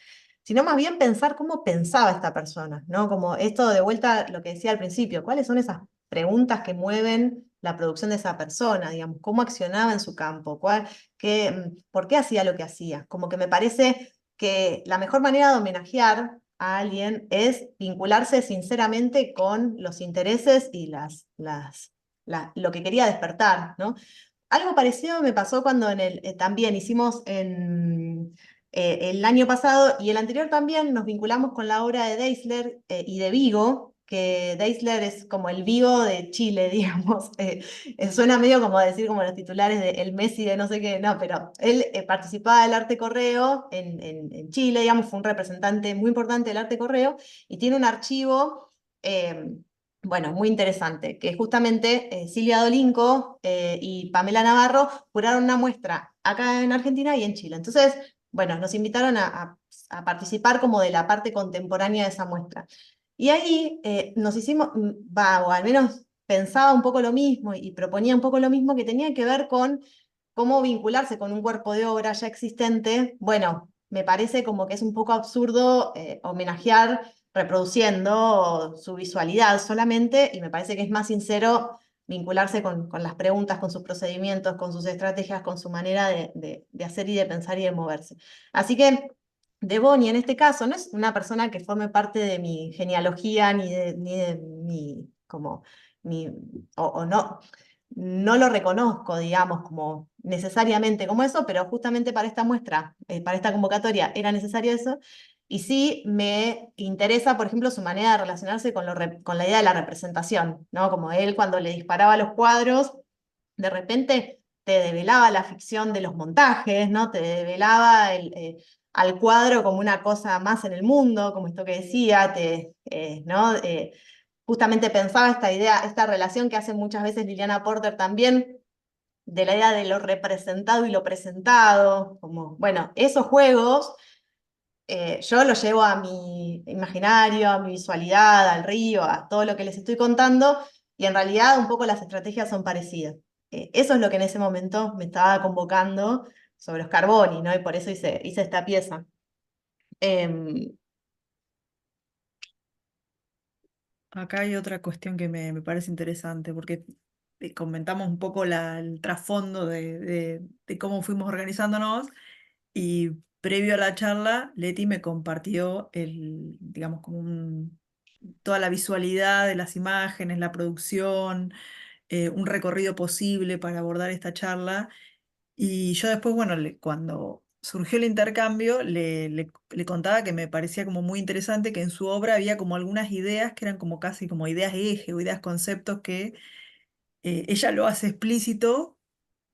sino más bien pensar cómo pensaba esta persona, ¿no? Como esto de vuelta, lo que decía al principio, ¿cuáles son esas preguntas que mueven la producción de esa persona, digamos, cómo accionaba en su campo, por qué hacía lo que hacía? Como que me parece que la mejor manera de homenajear a alguien es vincularse sinceramente con los intereses y lo que quería despertar, ¿no? Algo parecido me pasó cuando también hicimos el año pasado y el anterior también nos vinculamos con la obra de Deisler y de Vigo, que Deisler es como el Vigo de Chile, digamos. Suena medio como decir como los titulares de el Messi de no sé qué, no, pero él participaba del arte correo en Chile, digamos, fue un representante muy importante del arte correo y tiene un archivo. eh, bueno, muy interesante, que justamente Silvia Dolinco y Pamela Navarro curaron una muestra acá en Argentina y en Chile. Entonces, bueno, nos invitaron a participar como de la parte contemporánea de esa muestra. Y ahí nos hicimos, o al menos pensaba un poco lo mismo y proponía un poco lo mismo que tenía que ver con cómo vincularse con un cuerpo de obra ya existente. Bueno, me parece como que es un poco absurdo homenajear reproduciendo su visualidad solamente, y me parece que es más sincero vincularse con las preguntas, con sus procedimientos, con sus estrategias, con su manera de hacer y de pensar y de moverse. Así que de Bonnie en este caso no es una persona que forme parte de mi genealogía ni de mi, como, mi, o no, no lo reconozco, digamos, como necesariamente como eso, pero justamente para esta muestra, para esta convocatoria, era necesario eso. Y sí me interesa, por ejemplo, su manera de relacionarse con la idea de la representación, ¿no? Como él cuando le disparaba los cuadros, de repente te develaba la ficción de los montajes, ¿no? Te develaba al cuadro como una cosa más en el mundo, como esto que decía, ¿no? Justamente pensaba esta idea, esta relación que hace muchas veces Liliana Porter también, de la idea de lo representado y lo presentado, como, bueno, esos juegos yo los llevo a mi imaginario, a mi visualidad, al río, a todo lo que les estoy contando, y en realidad un poco las estrategias son parecidas. Eso es lo que en ese momento me estaba convocando sobre los Carboni, ¿no? Y por eso hice esta pieza. Em, Acá hay otra cuestión que me parece interesante, porque comentamos un poco el trasfondo de cómo fuimos organizándonos y previo a la charla, Leti me compartió digamos, como toda la visualidad de las imágenes, la producción, un recorrido posible para abordar esta charla. Y yo después, bueno, cuando surgió el intercambio, le contaba que me parecía como muy interesante que en su obra había como algunas ideas que eran como casi como ideas eje o ideas conceptos que ella lo hace explícito,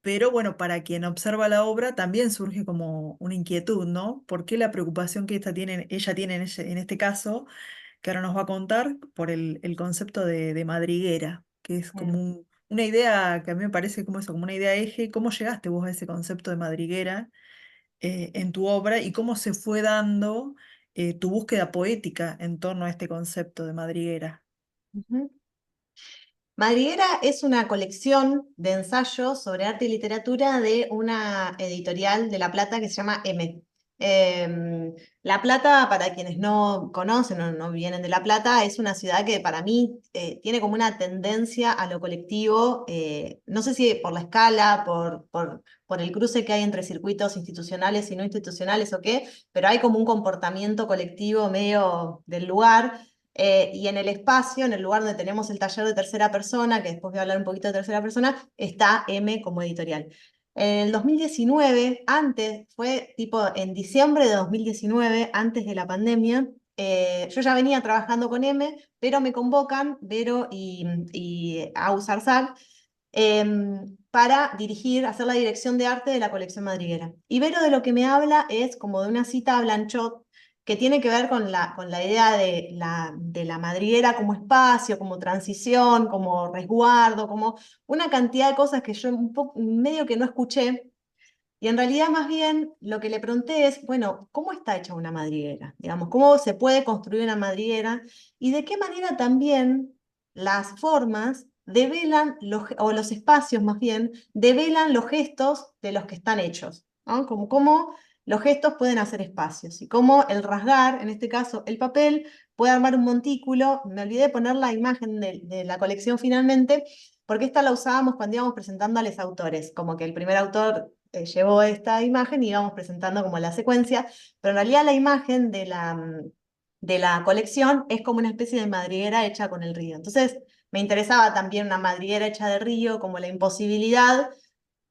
pero bueno, para quien observa la obra también surge como una inquietud, ¿no? ¿Por qué la preocupación que ella tiene en este caso, que ahora nos va a contar, por el concepto de madriguera, que es como Bien. una idea que a mí me parece como eso, como una idea eje? ¿Cómo llegaste vos a ese concepto de madriguera en tu obra y cómo se fue dando tu búsqueda poética en torno a este concepto de madriguera? Ujú. Madriguera es una colección de ensayos sobre arte y literatura de una editorial de La Plata que se llama M. La Plata, para quienes no conocen o no vienen de La Plata, es una ciudad que para mí tiene como una tendencia a lo colectivo, no sé si por la escala, por el cruce que hay entre circuitos institucionales y no institucionales o qué, pero hay como un comportamiento colectivo medio del lugar. Y en el espacio, en el lugar donde tenemos el taller de tercera persona, que después voy a hablar un poquito de tercera persona, está M como editorial. En el 2019, fue tipo en diciembre de 2019, antes de la pandemia, yo ya venía trabajando con M, pero me convocan Vero y Aus Arzak para hacer la dirección de arte de la colección madriguera. Y Vero de lo que me habla es como de una cita a Blanchot que tiene que ver con la idea de la madriguera como espacio, como transición, como resguardo, como una cantidad de cosas que yo medio que no escuché. Y en realidad más bien lo que le pregunté es, bueno, ¿cómo está hecha una madriguera? Digamos, ¿cómo se puede construir una madriguera? Y de qué manera también las formas develan, o los espacios más bien, develan los gestos de los que están hechos, ¿no? Como los gestos pueden hacer espacios y cómo el rasgar, en este caso el papel, puede armar un montículo. Me olvidé de poner la imagen de la colección finalmente, porque esta la usábamos cuando íbamos presentando a los autores, como que el primer autor llevó esta imagen y íbamos presentando como la secuencia, pero en realidad la imagen de la colección es como una especie de madriguera hecha con el río. Entonces me interesaba también una madriguera hecha de río, como la imposibilidad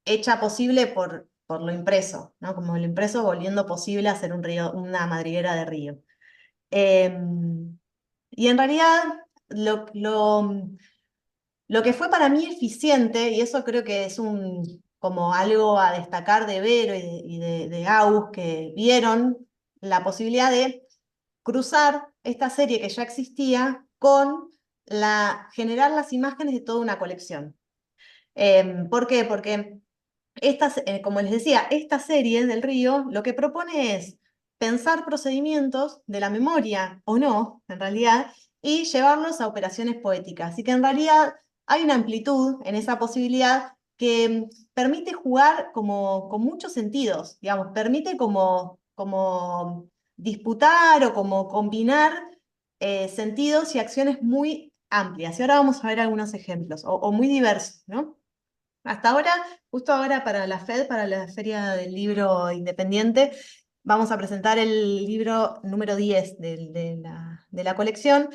hecha posible por lo impreso, ¿no? Como lo impreso volviendo posible hacer un río, una madriguera de río. Y en realidad lo que fue para mí eficiente, y eso creo que es como algo a destacar de Vero y de Agus, que vieron la posibilidad de cruzar esta serie que ya existía con generar las imágenes de toda una colección. ¿Por qué? Porque como les decía, esta serie del río lo que propone es pensar procedimientos de la memoria, o no, en realidad, y llevarlos a operaciones poéticas. Así que en realidad hay una amplitud en esa posibilidad que permite jugar como, con muchos sentidos, digamos, permite como disputar o como combinar sentidos y acciones muy amplias. Y ahora vamos a ver algunos ejemplos, o muy diversos, ¿no? Hasta ahora, justo ahora para la FED, para la Feria del Libro Independiente, vamos a presentar el libro número 10 de la colección,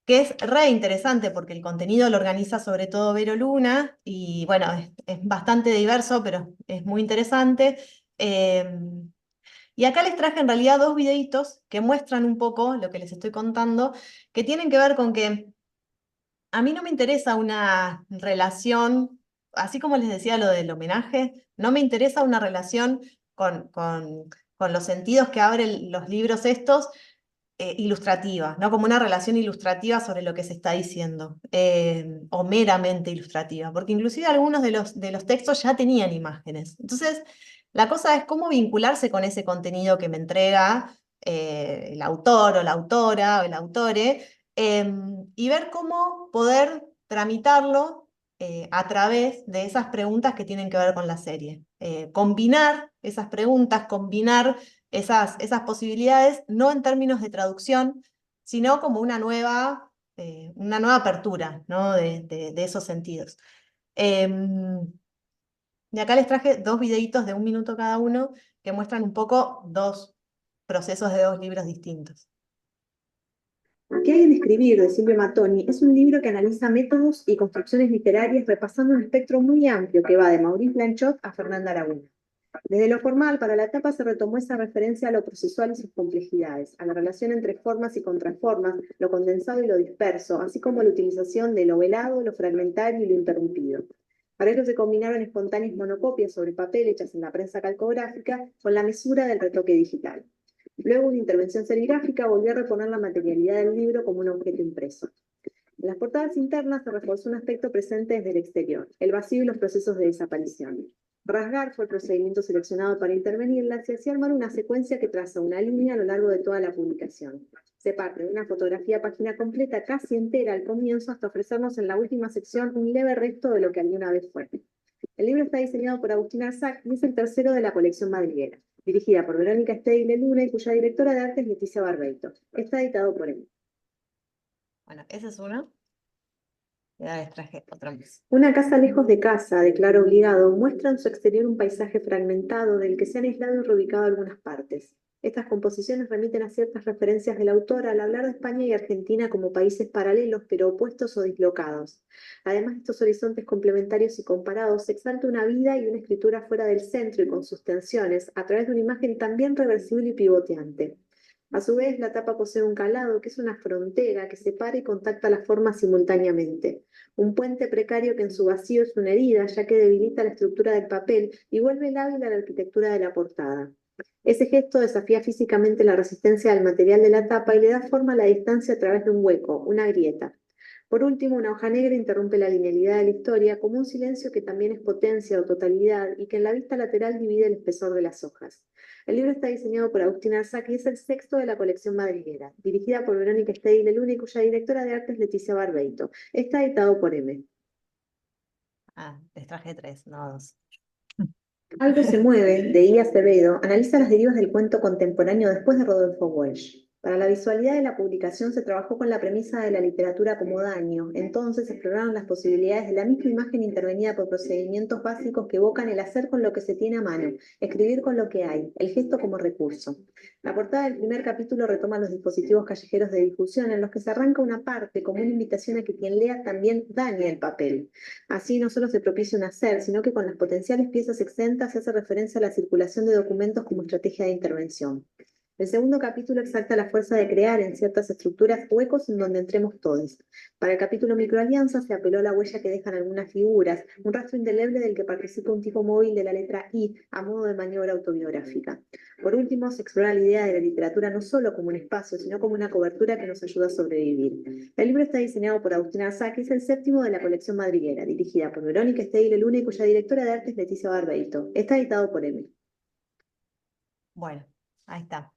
que es re interesante porque el contenido lo organiza sobre todo Vero Luna y bueno, es bastante diverso, pero es muy interesante. Y acá les traje en realidad dos videitos que muestran un poco lo que les estoy contando, que tienen que ver con que a mí no me interesa una relación, así como les decía lo del homenaje, no me interesa una relación con los sentidos que abren los libros estos, ilustrativa, ¿no? Como una relación ilustrativa sobre lo que se está diciendo, o meramente ilustrativa, porque inclusive algunos de los textos ya tenían imágenes. Entonces, la cosa es cómo vincularse con ese contenido que me entrega el autor o la autora o el autore, y ver cómo poder tramitarlo a través de esas preguntas que tienen que ver con la serie. Combinar esas preguntas, combinar esas posibilidades, no en términos de traducción, sino como una nueva apertura, ¿no? de esos sentidos. Y acá les traje dos videitos de 1 minuto cada uno que muestran un poco dos procesos de dos libros distintos. ¿Qué hay en escribir? De Silvia Mattoni es un libro que analiza métodos y construcciones literarias repasando un espectro muy amplio que va de Maurice Blanchot a Fernanda Aragona. Desde lo formal, para la etapa se retomó esa referencia a lo procesual y sus complejidades, a la relación entre formas y contraformas, lo condensado y lo disperso, así como la utilización de lo velado, lo fragmentario y lo interrumpido. Para ello se combinaron espontáneas monocopias sobre papel hechas en la prensa calcográfica con la mesura del retoque digital. Luego, una intervención serigráfica volvió a reponer la materialidad del libro como un objeto impreso. En las portadas internas se reforzó un aspecto presente desde el exterior, el vacío y los procesos de desaparición. Rasgar fue el procedimiento seleccionado para intervenirlas y así armar una secuencia que traza una línea a lo largo de toda la publicación. Se parte de una fotografía página completa casi entera al comienzo hasta ofrecernos en la última sección un leve resto de lo que alguna vez fue. El libro está diseñado por Agustín Arzac y es el tercero de la colección madriguera, dirigida por Verónica Steidle Luna y cuya directora de arte es Leticia Barbeito. Está editado por él. Bueno, ese es uno. Ya les traje otro más. Una casa lejos de casa, de Claro Obligado, muestra en su exterior un paisaje fragmentado del que se han aislado y reubicado algunas partes. Estas composiciones remiten a ciertas referencias del autor al hablar de España y Argentina como países paralelos pero opuestos o dislocados. Además de estos horizontes complementarios y comparados, se exalta una vida y una escritura fuera del centro y con sus tensiones, a través de una imagen también reversible y pivoteante. A su vez, la tapa posee un calado, que es una frontera que separa y contacta las formas simultáneamente. Un puente precario que en su vacío es una herida, ya que debilita la estructura del papel y vuelve lábil a la arquitectura de la portada. Ese gesto desafía físicamente la resistencia del material de la tapa y le da forma a la distancia a través de un hueco, una grieta. Por último, una hoja negra interrumpe la linealidad de la historia como un silencio que también es potencia o totalidad y que en la vista lateral divide el espesor de las hojas. El libro está diseñado por Agustín Arzac y es el sexto de la colección madriguera, dirigida por Verónica Steidle Luna y cuya directora de arte es Leticia Barbeito. Está editado por M. Les traje tres, no dos. Algo se mueve, de I. Acevedo, analiza las derivas del cuento contemporáneo después de Rodolfo Walsh. Para la visualidad de la publicación se trabajó con la premisa de la literatura como daño. Entonces exploraron las posibilidades de la misma imagen intervenida por procedimientos básicos que evocan el hacer con lo que se tiene a mano, escribir con lo que hay, el gesto como recurso. La portada del primer capítulo retoma los dispositivos callejeros de difusión en los que se arranca una parte como una invitación a que quien lea también dañe el papel. Así no solo se propicia un hacer, sino que con las potenciales piezas exentas se hace referencia a la circulación de documentos como estrategia de intervención. El segundo capítulo exalta la fuerza de crear en ciertas estructuras huecos en donde entremos todos. Para el capítulo microalianza se apeló a la huella que dejan algunas figuras, un rastro indeleble del que participa un tipo móvil de la letra I a modo de maniobra autobiográfica. Por último, se explora la idea de la literatura no solo como un espacio, sino como una cobertura que nos ayuda a sobrevivir. El libro está diseñado por Agustín Arzá, que es el séptimo de la colección madriguera, dirigida por Verónica Steile Luna y cuya directora de arte es Leticia Barbeito. Está editado por Emil. Bueno, ahí está.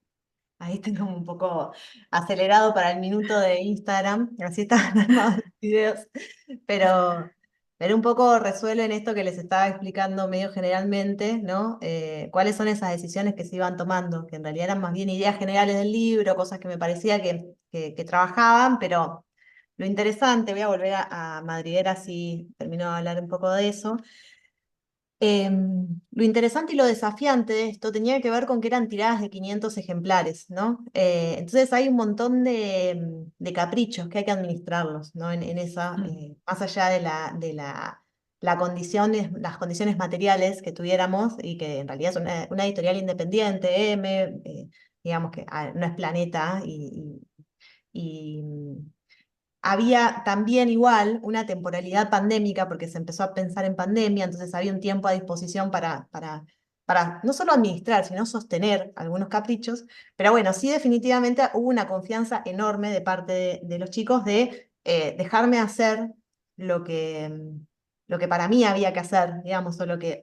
Ahí tengo un poco acelerado para el minuto de Instagram, así están armados los videos, pero, pero un poco resuelven esto que les estaba explicando medio generalmente, ¿no? Cuáles son esas decisiones que se iban tomando, que en realidad eran más bien ideas generales del libro, cosas que me parecía que trabajaban, pero lo interesante, voy a volver a Madriguera si termino de hablar un poco de eso. Lo interesante y lo desafiante de esto tenía que ver con que eran tiradas de 500 ejemplares, ¿no? Entonces hay un montón de caprichos que hay que administrarlos, ¿no? En esa, más allá la las condiciones materiales que tuviéramos y que en realidad es una editorial independiente, digamos que no es Planeta y había también igual una temporalidad pandémica, porque se empezó a pensar en pandemia, entonces había un tiempo a disposición para no solo administrar, sino sostener algunos caprichos. Pero bueno, sí definitivamente hubo una confianza enorme de parte de los chicos de dejarme hacer lo que, lo que para mí había que hacer, digamos, o lo que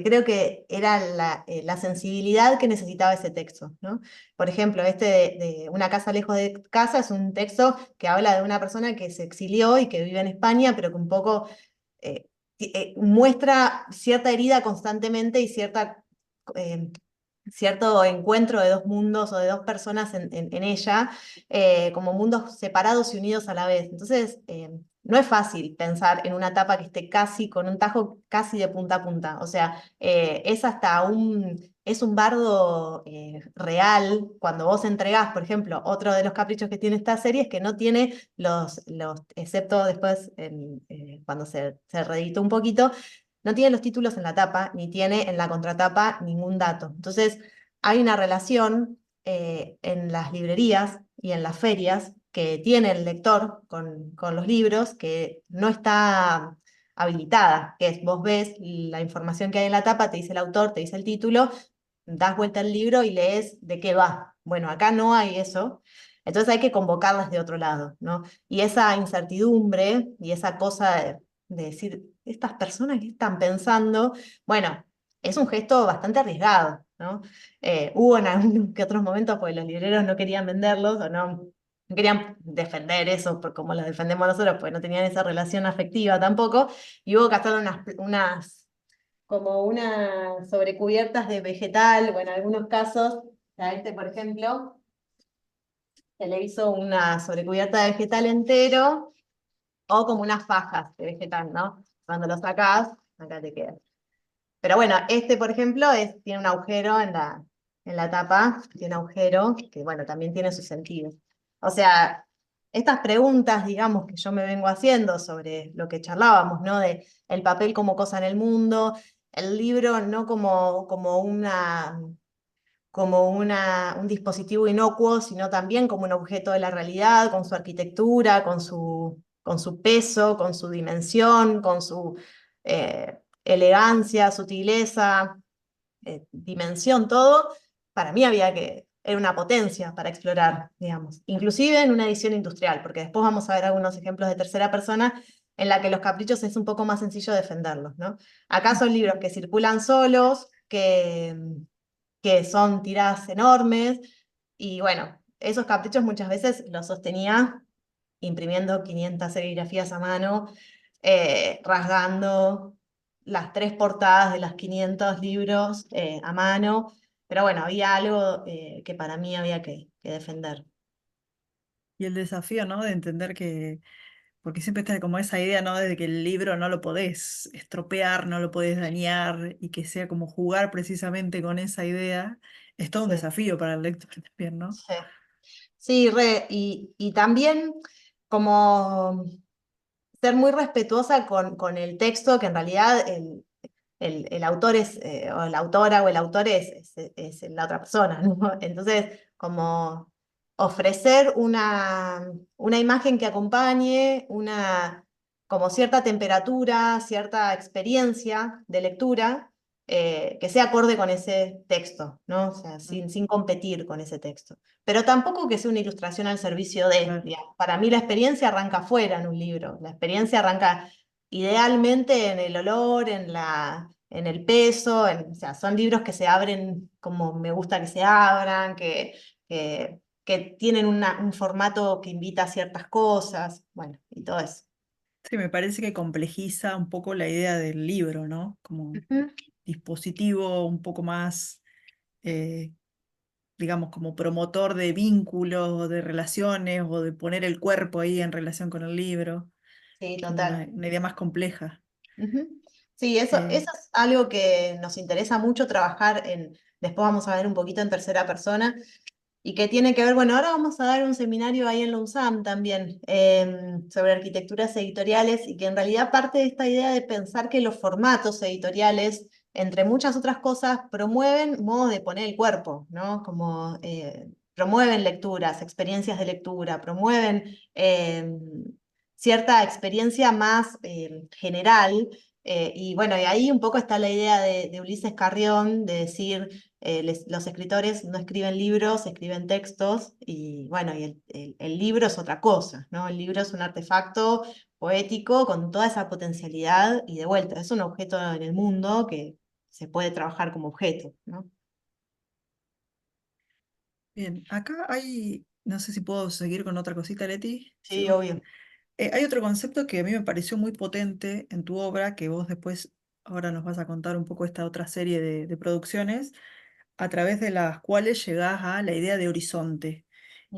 creo que era la sensibilidad que necesitaba ese texto, ¿no? Por ejemplo, este de Una casa lejos de casa es un texto que habla de una persona que se exilió y que vive en España, pero que un poco eh, muestra cierta herida constantemente y cierto encuentro de dos mundos o de dos personas en ella, como mundos separados y unidos a la vez. Entonces, no es fácil pensar en una etapa que esté casi con un tajo casi de punta a punta. O sea, es un bardo real cuando vos entregás, por ejemplo, otro de los caprichos que tiene esta serie es que no tiene excepto después cuando se reeditó un poquito, no tiene los títulos en la tapa, ni tiene en la contratapa ningún dato. Entonces, hay una relación en las librerías y en las ferias que tiene el lector con los libros que no está habilitada, que es vos ves la información que hay en la tapa, te dice el autor, te dice el título, das vuelta al libro y lees de qué va. Bueno, acá no hay eso. Entonces hay que convocarlas de otro lado, ¿no? Y esa incertidumbre y esa cosa de decir, estas personas que están pensando, bueno, es un gesto bastante arriesgado, ¿no? Hubo en algunos que otros momentos, porque los libreros no querían venderlos o no querían defender eso como lo defendemos nosotros, porque no tenían esa relación afectiva tampoco, y hubo que hacer como unas sobrecubiertas de vegetal, o en algunos casos, a este por ejemplo, se le hizo una sobrecubierta de vegetal entero, o como unas fajas de vegetal, ¿no? Cuando lo sacás, acá te queda. Pero bueno, este, por ejemplo, tiene un agujero en la tapa, tiene un agujero que, bueno, también tiene su sentido. O sea, estas preguntas, digamos, que yo me vengo haciendo sobre lo que charlábamos, ¿no? De el papel como cosa en el mundo, el libro no como un dispositivo inocuo, sino también como un objeto de la realidad, con su arquitectura, con su peso, con su dimensión, con su elegancia, sutileza, dimensión, todo. Para mí era una potencia para explorar, digamos, inclusive en una edición industrial, porque después vamos a ver algunos ejemplos de tercera persona en la que los caprichos es un poco más sencillo defenderlos, ¿no? Acá son libros que circulan solos, que son tiradas enormes, y bueno, esos caprichos muchas veces los sostenía imprimiendo 500 serigrafías a mano, rasgando, las 3 portadas de los 500 libros a mano, pero bueno, había algo que para mí había que defender. Y el desafío, ¿no? De entender que, porque siempre está como esa idea, ¿no? De que el libro no lo podés estropear, no lo podés dañar, y que sea como jugar precisamente con esa idea, es todo un Sí, desafío para el lector también, ¿no? sí. Sí, y también como ser muy respetuosa con el texto, que en realidad el autor es, o la autora o el autor es la otra persona, ¿no? Entonces, como ofrecer una imagen que acompañe, como cierta temperatura, cierta experiencia de lectura, que sea acorde con ese texto, ¿no? O sea, Mm, sin competir con ese texto. Pero tampoco que sea una ilustración al servicio de, claro. digamos. Para mí la experiencia arranca fuera en un libro, la experiencia arranca idealmente en el olor, en el peso, o sea, son libros que se abren como me gusta que se abran, que tienen un formato que invita a ciertas cosas, bueno, y todo eso. Sí, me parece que complejiza un poco la idea del libro, ¿no? Como Ujú. dispositivo un poco más, eh, digamos, como promotor de vínculos, de relaciones, o de poner el cuerpo ahí en relación con el libro, Sí, como total. una idea más compleja. Ujú. Sí, Eh, eso es algo que nos interesa mucho trabajar después vamos a ver un poquito en tercera persona, y que tiene que ver, bueno, ahora vamos a dar un seminario ahí en la UNSAM también sobre arquitecturas editoriales, y que en realidad parte de esta idea de pensar que los formatos editoriales, entre muchas otras cosas, promueven modos de poner el cuerpo, ¿no? Como promueven lecturas, experiencias de lectura, promueven cierta experiencia más general. Y bueno, y ahí un poco está la idea de Ulises Carrión, de decir, los escritores no escriben libros, escriben textos, y bueno, y el libro es otra cosa, ¿no? El libro es un artefacto poético con toda esa potencialidad, y de vuelta, es un objeto en el mundo que se puede trabajar como objeto, ¿no? bien, acá hay, no sé si puedo seguir con otra cosita, Leti. Sí, ¿Sigo? obvio. Hay otro concepto que a mí me pareció muy potente en tu obra, que vos después, ahora nos vas a contar un poco esta otra serie de producciones, a través de las cuales llegás a la idea de horizonte.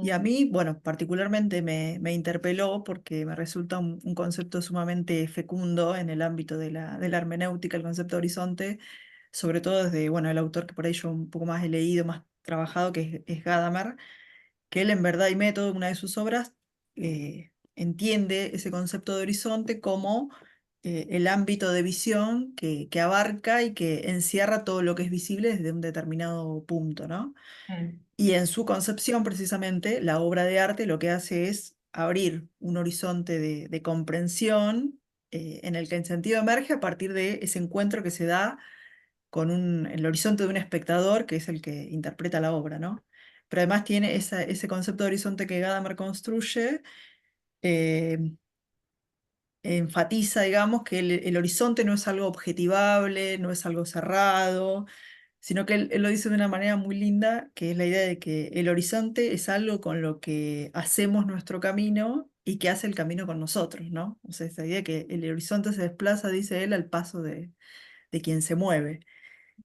Y a Mm, mí, bueno, particularmente me interpeló porque me resulta un concepto sumamente fecundo en el ámbito de la hermenéutica, el concepto de horizonte, sobre todo desde, bueno, el autor que por ahí yo un poco más he leído, más trabajado, que es Gadamer, que él en Verdad y Método, una de sus obras, entiende ese concepto de horizonte como el ámbito de visión que abarca y que encierra todo lo que es visible desde un determinado punto, ¿no? mm, Y en su concepción, precisamente, la obra de arte lo que hace es abrir un horizonte de comprensión, en el que el sentido emerge a partir de ese encuentro que se da con el horizonte de un espectador, que es el que interpreta la obra, ¿no? Pero además tiene ese concepto de horizonte que Gadamer construye, eh, enfatiza, digamos, que el horizonte no es algo objetivable, no es algo cerrado, sino que él lo dice de una manera muy linda, que es la idea de que el horizonte es algo con lo que hacemos nuestro camino y que hace el camino con nosotros, ¿no? O sea, esa idea que el horizonte se desplaza, dice él, al paso de quien se mueve.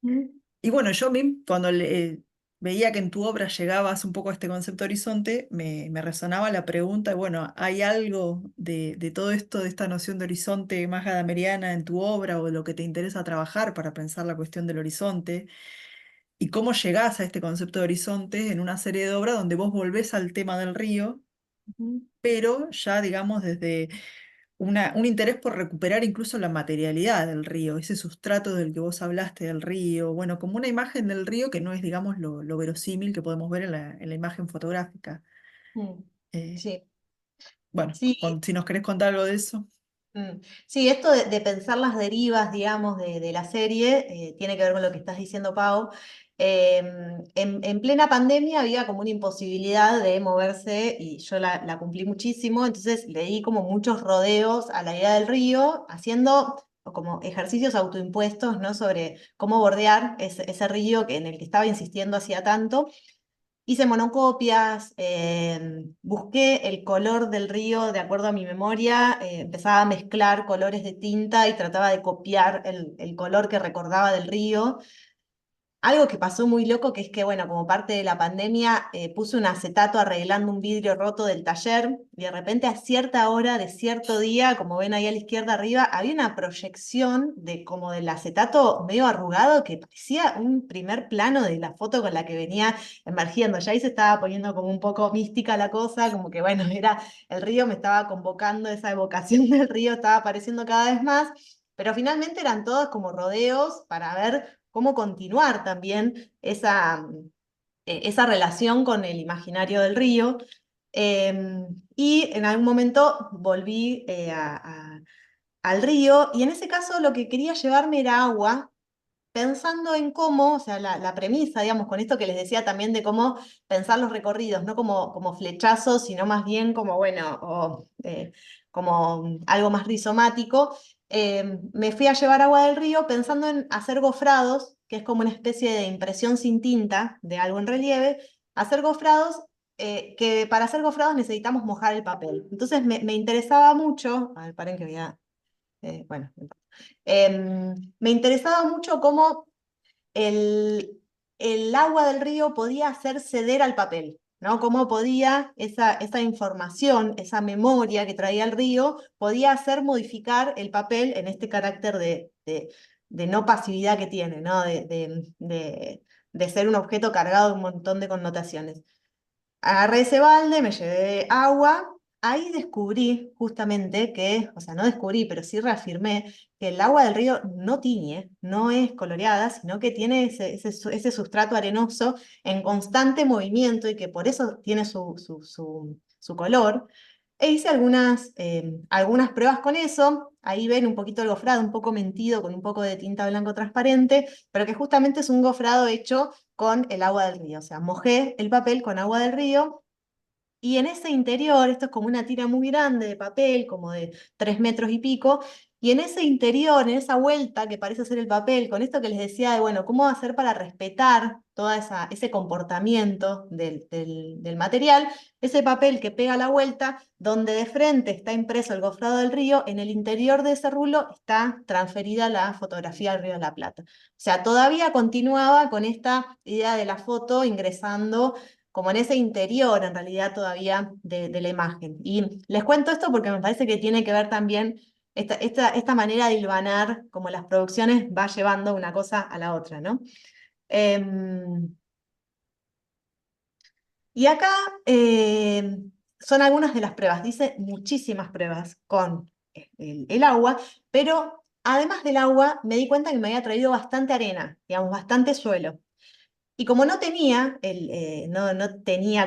mm, Y bueno, yo a mí, cuando veía que en tu obra llegabas un poco a este concepto de horizonte, me resonaba la pregunta, bueno, ¿hay algo de todo esto, de esta noción de horizonte más gadameriana en tu obra, o lo que te interesa trabajar para pensar la cuestión del horizonte? ¿Y cómo llegás a este concepto de horizonte en una serie de obras donde vos volvés al tema del río, mm, pero ya, digamos, desde un interés por recuperar incluso la materialidad del río, ese sustrato del que vos hablaste del río, bueno, como una imagen del río que no es, digamos, lo verosímil que podemos ver en la imagen fotográfica? mm. Eh, Sí, bueno, sí. si nos querés contar algo de eso. Sí, esto de pensar las derivas, digamos, de la serie, tiene que ver con lo que estás diciendo, Pau. En plena pandemia había como una imposibilidad de moverse, y yo la cumplí muchísimo, entonces le di como muchos rodeos a la idea del río, haciendo como ejercicios autoimpuestos, ¿no? Sobre cómo bordear ese río en el que estaba insistiendo hacía tanto. Hice monocopias, busqué el color del río de acuerdo a mi memoria, empezaba a mezclar colores de tinta y trataba de copiar el color que recordaba del río. Algo que pasó muy loco, que es que, bueno, como parte de la pandemia, puse un acetato arreglando un vidrio roto del taller, y de repente a cierta hora de cierto día, como ven ahí a la izquierda arriba, había una proyección de como del acetato medio arrugado que parecía un primer plano de la foto con la que venía emergiendo. Ya ahí se estaba poniendo como un poco mística la cosa, como que, bueno, era el río, me estaba convocando, esa evocación del río estaba apareciendo cada vez más, pero finalmente eran todos como rodeos para ver cómo continuar también esa relación con el imaginario del río. Y en algún momento volví al río, y en ese caso lo que quería llevarme era agua, pensando en cómo, o sea, la premisa, digamos, con esto que les decía también de cómo pensar los recorridos, no como flechazos, sino más bien como, bueno, como algo más rizomático. Me fui a llevar agua del río pensando en hacer gofrados, que es como una especie de impresión sin tinta de algo en relieve, hacer gofrados, que para hacer gofrados necesitamos mojar el papel. Entonces me interesaba mucho, a ver, paren que voy a, bueno, me interesaba mucho cómo el agua del río podía hacer ceder al papel, ¿no? Cómo podía esa información, esa memoria que traía el río, podía hacer modificar el papel en este carácter de no pasividad que tiene, ¿no? De ser un objeto cargado de un montón de connotaciones. Agarré ese balde, me llevé agua. Ahí descubrí justamente que, o sea, no descubrí, pero sí reafirmé que el agua del río no tiñe, no es coloreada, sino que tiene ese sustrato arenoso en constante movimiento, y que por eso tiene su color. E hice algunas pruebas con eso. Ahí ven un poquito el gofrado, un poco mentido, con un poco de tinta blanco transparente, pero que justamente es un gofrado hecho con el agua del río. O sea, mojé el papel con agua del río, y en ese interior, esto es como una tira muy grande de papel, como de 3 metros y pico, y en ese interior, en esa vuelta que parece ser el papel, con esto que les decía de, bueno, cómo hacer para respetar todo ese comportamiento del material, ese papel que pega la vuelta, donde de frente está impreso el gofrado del río, en el interior de ese rulo está transferida la fotografía del Río de la Plata. O sea, todavía continuaba con esta idea de la foto ingresando como en ese interior, en realidad, todavía de la imagen. Y les cuento esto porque me parece que tiene que ver también esta manera de hilvanar, como las producciones va llevando una cosa a la otra, ¿no? Y acá son algunas de las pruebas. Dice muchísimas pruebas con el agua, pero además del agua me di cuenta que me había traído bastante arena, digamos, bastante suelo. Y como no tenía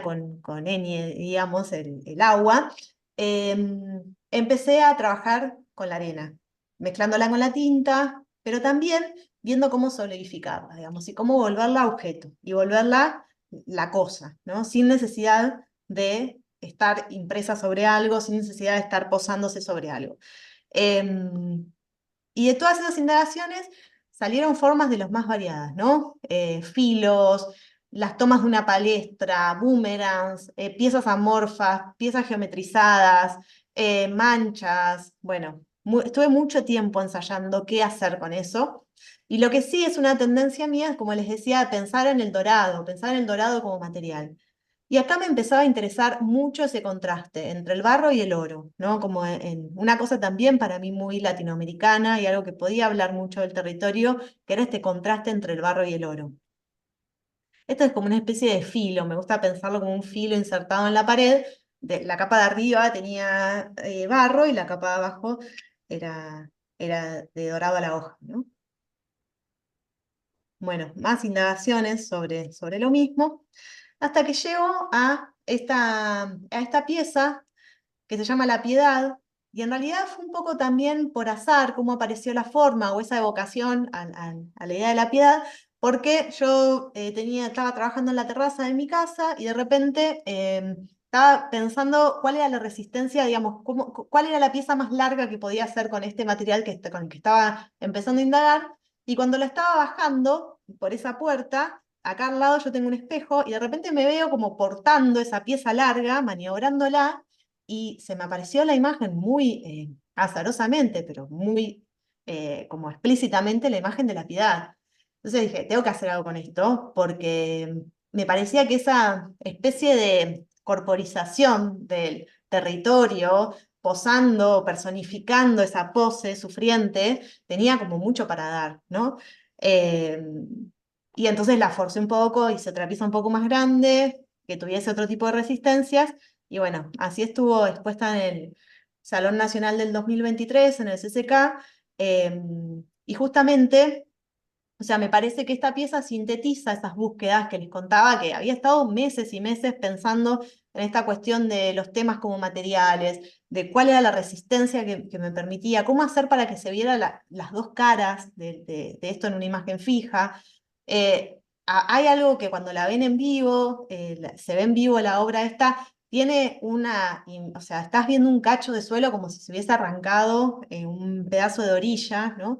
con ñ, digamos, el agua, empecé a trabajar con la arena, mezclándola con la tinta, pero también viendo cómo solidificarla, digamos, y cómo volverla objeto, y volverla la cosa, ¿no? Sin necesidad de estar impresa sobre algo, sin necesidad de estar posándose sobre algo. Y de todas esas indagaciones salieron formas de los más variadas, ¿no? Filos, las tomas de una palestra, boomerangs, piezas amorfas, piezas geometrizadas, manchas. Bueno, estuve mucho tiempo ensayando qué hacer con eso. Y lo que sí es una tendencia mía, como les decía, pensar en el dorado como material. Y acá me empezaba a interesar mucho ese contraste entre el barro y el oro, ¿no? Como en una cosa también para mí muy latinoamericana, y algo que podía hablar mucho del territorio, que era este contraste entre el barro y el oro. Esto es como una especie de filo, me gusta pensarlo como un filo insertado en la pared. La capa de arriba tenía barro, y la capa de abajo era, era de dorado a la hoja, ¿no? Bueno, más indagaciones sobre lo mismo, hasta que llego a esta pieza que se llama La Piedad, y en realidad fue un poco también por azar cómo apareció la forma o esa evocación a la idea de la piedad, porque yo estaba trabajando en la terraza de mi casa, y de repente estaba pensando cuál era la resistencia, digamos, cuál era la pieza más larga que podía hacer con este material con el que estaba empezando a indagar, y cuando la estaba bajando por esa puerta, acá al lado yo tengo un espejo y de repente me veo como portando esa pieza larga, maniobrándola, y se me apareció la imagen muy azarosamente, pero muy como explícitamente la imagen de la Piedad. Entonces dije, tengo que hacer algo con esto, porque me parecía que esa especie de corporización del territorio, posando, personificando esa pose sufriente, tenía como mucho para dar, ¿no? Eh, y entonces la forcé un poco, hice otra pieza un poco más grande, que tuviese otro tipo de resistencias, y bueno, así estuvo expuesta en el Salón Nacional del 2023, en el CCK, eh, y justamente, o sea, me parece que esta pieza sintetiza esas búsquedas que les contaba, que había estado meses y meses pensando en esta cuestión de los temas como materiales, de cuál era la resistencia que me permitía, cómo hacer para que se viera las dos caras de esto en una imagen fija. Hay algo que cuando la ven en vivo, se ve en vivo la obra esta, tiene o sea, estás viendo un cacho de suelo como si se hubiese arrancado un pedazo de orilla, ¿no?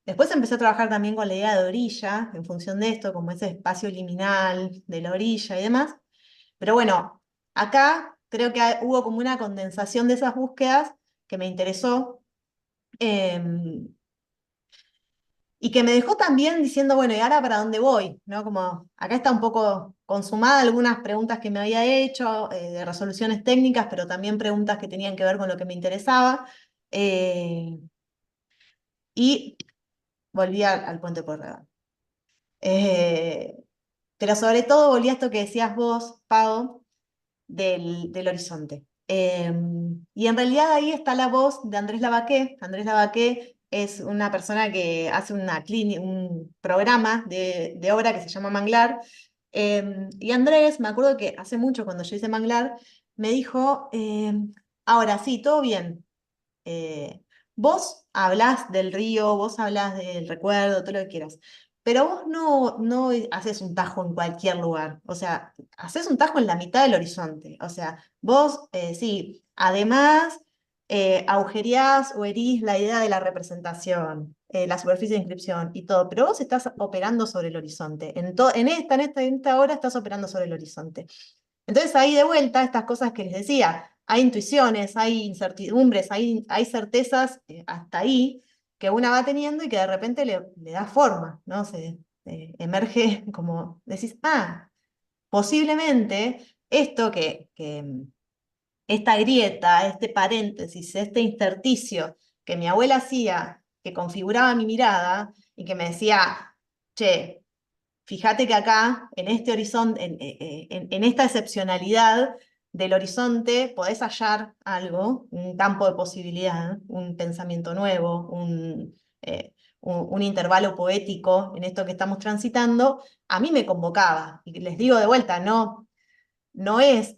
Después empecé a trabajar también con la idea de orilla, en función de esto, como ese espacio liminal de la orilla y demás. Pero bueno, acá creo que hubo como una condensación de esas búsquedas que me interesó, em, y que me dejó también diciendo, bueno, ¿y ahora para dónde voy? ¿No? Como acá está un poco consumada algunas preguntas que me había hecho, de resoluciones técnicas, pero también preguntas que tenían que ver con lo que me interesaba. eh, y volví al Puente Pueyrredón. Eh, pero sobre todo volví a esto que decías vos, Pau, del horizonte. Y en realidad ahí está la voz de Andrés Lavaqué. Andrés Lavaqué es una persona que hace un programa de obra que se llama Manglar. Y Andrés, me acuerdo que hace mucho cuando yo hice Manglar, me dijo, ahora sí, todo bien. Eh, Vos hablás del río, vos hablás del recuerdo, todo lo que quieras, pero vos no haces un tajo en cualquier lugar, o sea, haces un tajo en la mitad del horizonte, o sea, vos sí, además agujereás o herís la idea de la representación, la superficie de inscripción y todo, pero vos estás operando sobre el horizonte, en esta hora estás operando sobre el horizonte. Entonces ahí de vuelta, estas cosas que les decía, hay intuiciones, hay incertidumbres, hay certezas hasta ahí que una va teniendo y que de repente le da forma, ¿no? Emerge como decís, posiblemente esto esta grieta, este paréntesis, este intersticio que mi abuela hacía, que configuraba mi mirada y que me decía, che, fíjate que acá, en este horizonte, en esta excepcionalidad del horizonte, podés hallar algo, un campo de posibilidad, un pensamiento nuevo, un intervalo poético en esto que estamos transitando. A mí me convocaba. Y les digo de vuelta, no es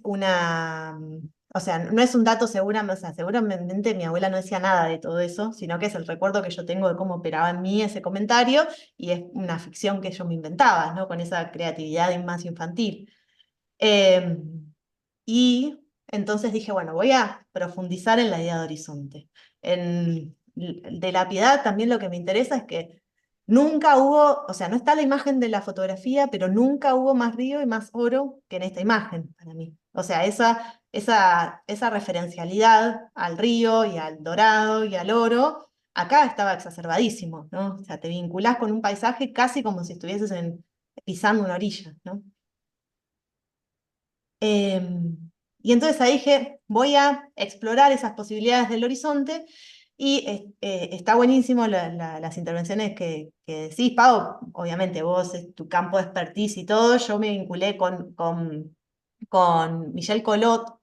o sea, no es un dato seguramente, o sea, seguramente mi abuela no decía nada de todo eso, sino que es el recuerdo que yo tengo de cómo operaba en mí ese comentario, y es una ficción que yo me inventaba, ¿no? Con esa creatividad más infantil. Eh, y entonces dije, bueno, voy a profundizar en la idea de horizonte. De la Piedad también lo que me interesa es que nunca hubo, o sea, no está la imagen de la fotografía, pero nunca hubo más río y más oro que en esta imagen para mí. O sea, esa referencialidad al río y al dorado y al oro, acá estaba exacerbadísimo, ¿no? O sea, te vinculás con un paisaje casi como si estuvieses pisando una orilla, ¿no? Y entonces ahí dije, voy a explorar esas posibilidades del horizonte, y está buenísimo las intervenciones que decís, Pau. Obviamente vos es tu campo de expertise y todo. Yo me vinculé con Michel Colot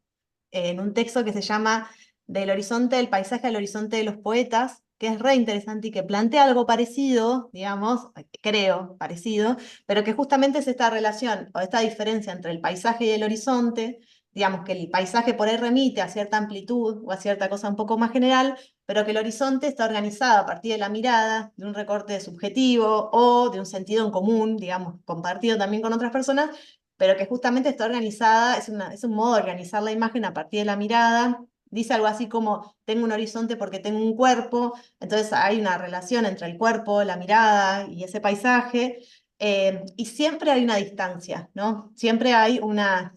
en un texto que se llama Del horizonte del paisaje al horizonte de los poetas, que es re interesante y que plantea algo parecido, digamos, creo, parecido, pero que justamente es esta relación o esta diferencia entre el paisaje y el horizonte. Digamos que el paisaje por ahí remite a cierta amplitud o a cierta cosa un poco más general, pero que el horizonte está organizado a partir de la mirada, de un recorte subjetivo o de un sentido en común, digamos, compartido también con otras personas, pero que justamente está organizada, es un modo de organizar la imagen a partir de la mirada. Dice algo así como, tengo un horizonte porque tengo un cuerpo, entonces hay una relación entre el cuerpo, la mirada y ese paisaje. Y siempre hay una distancia, ¿no? Siempre hay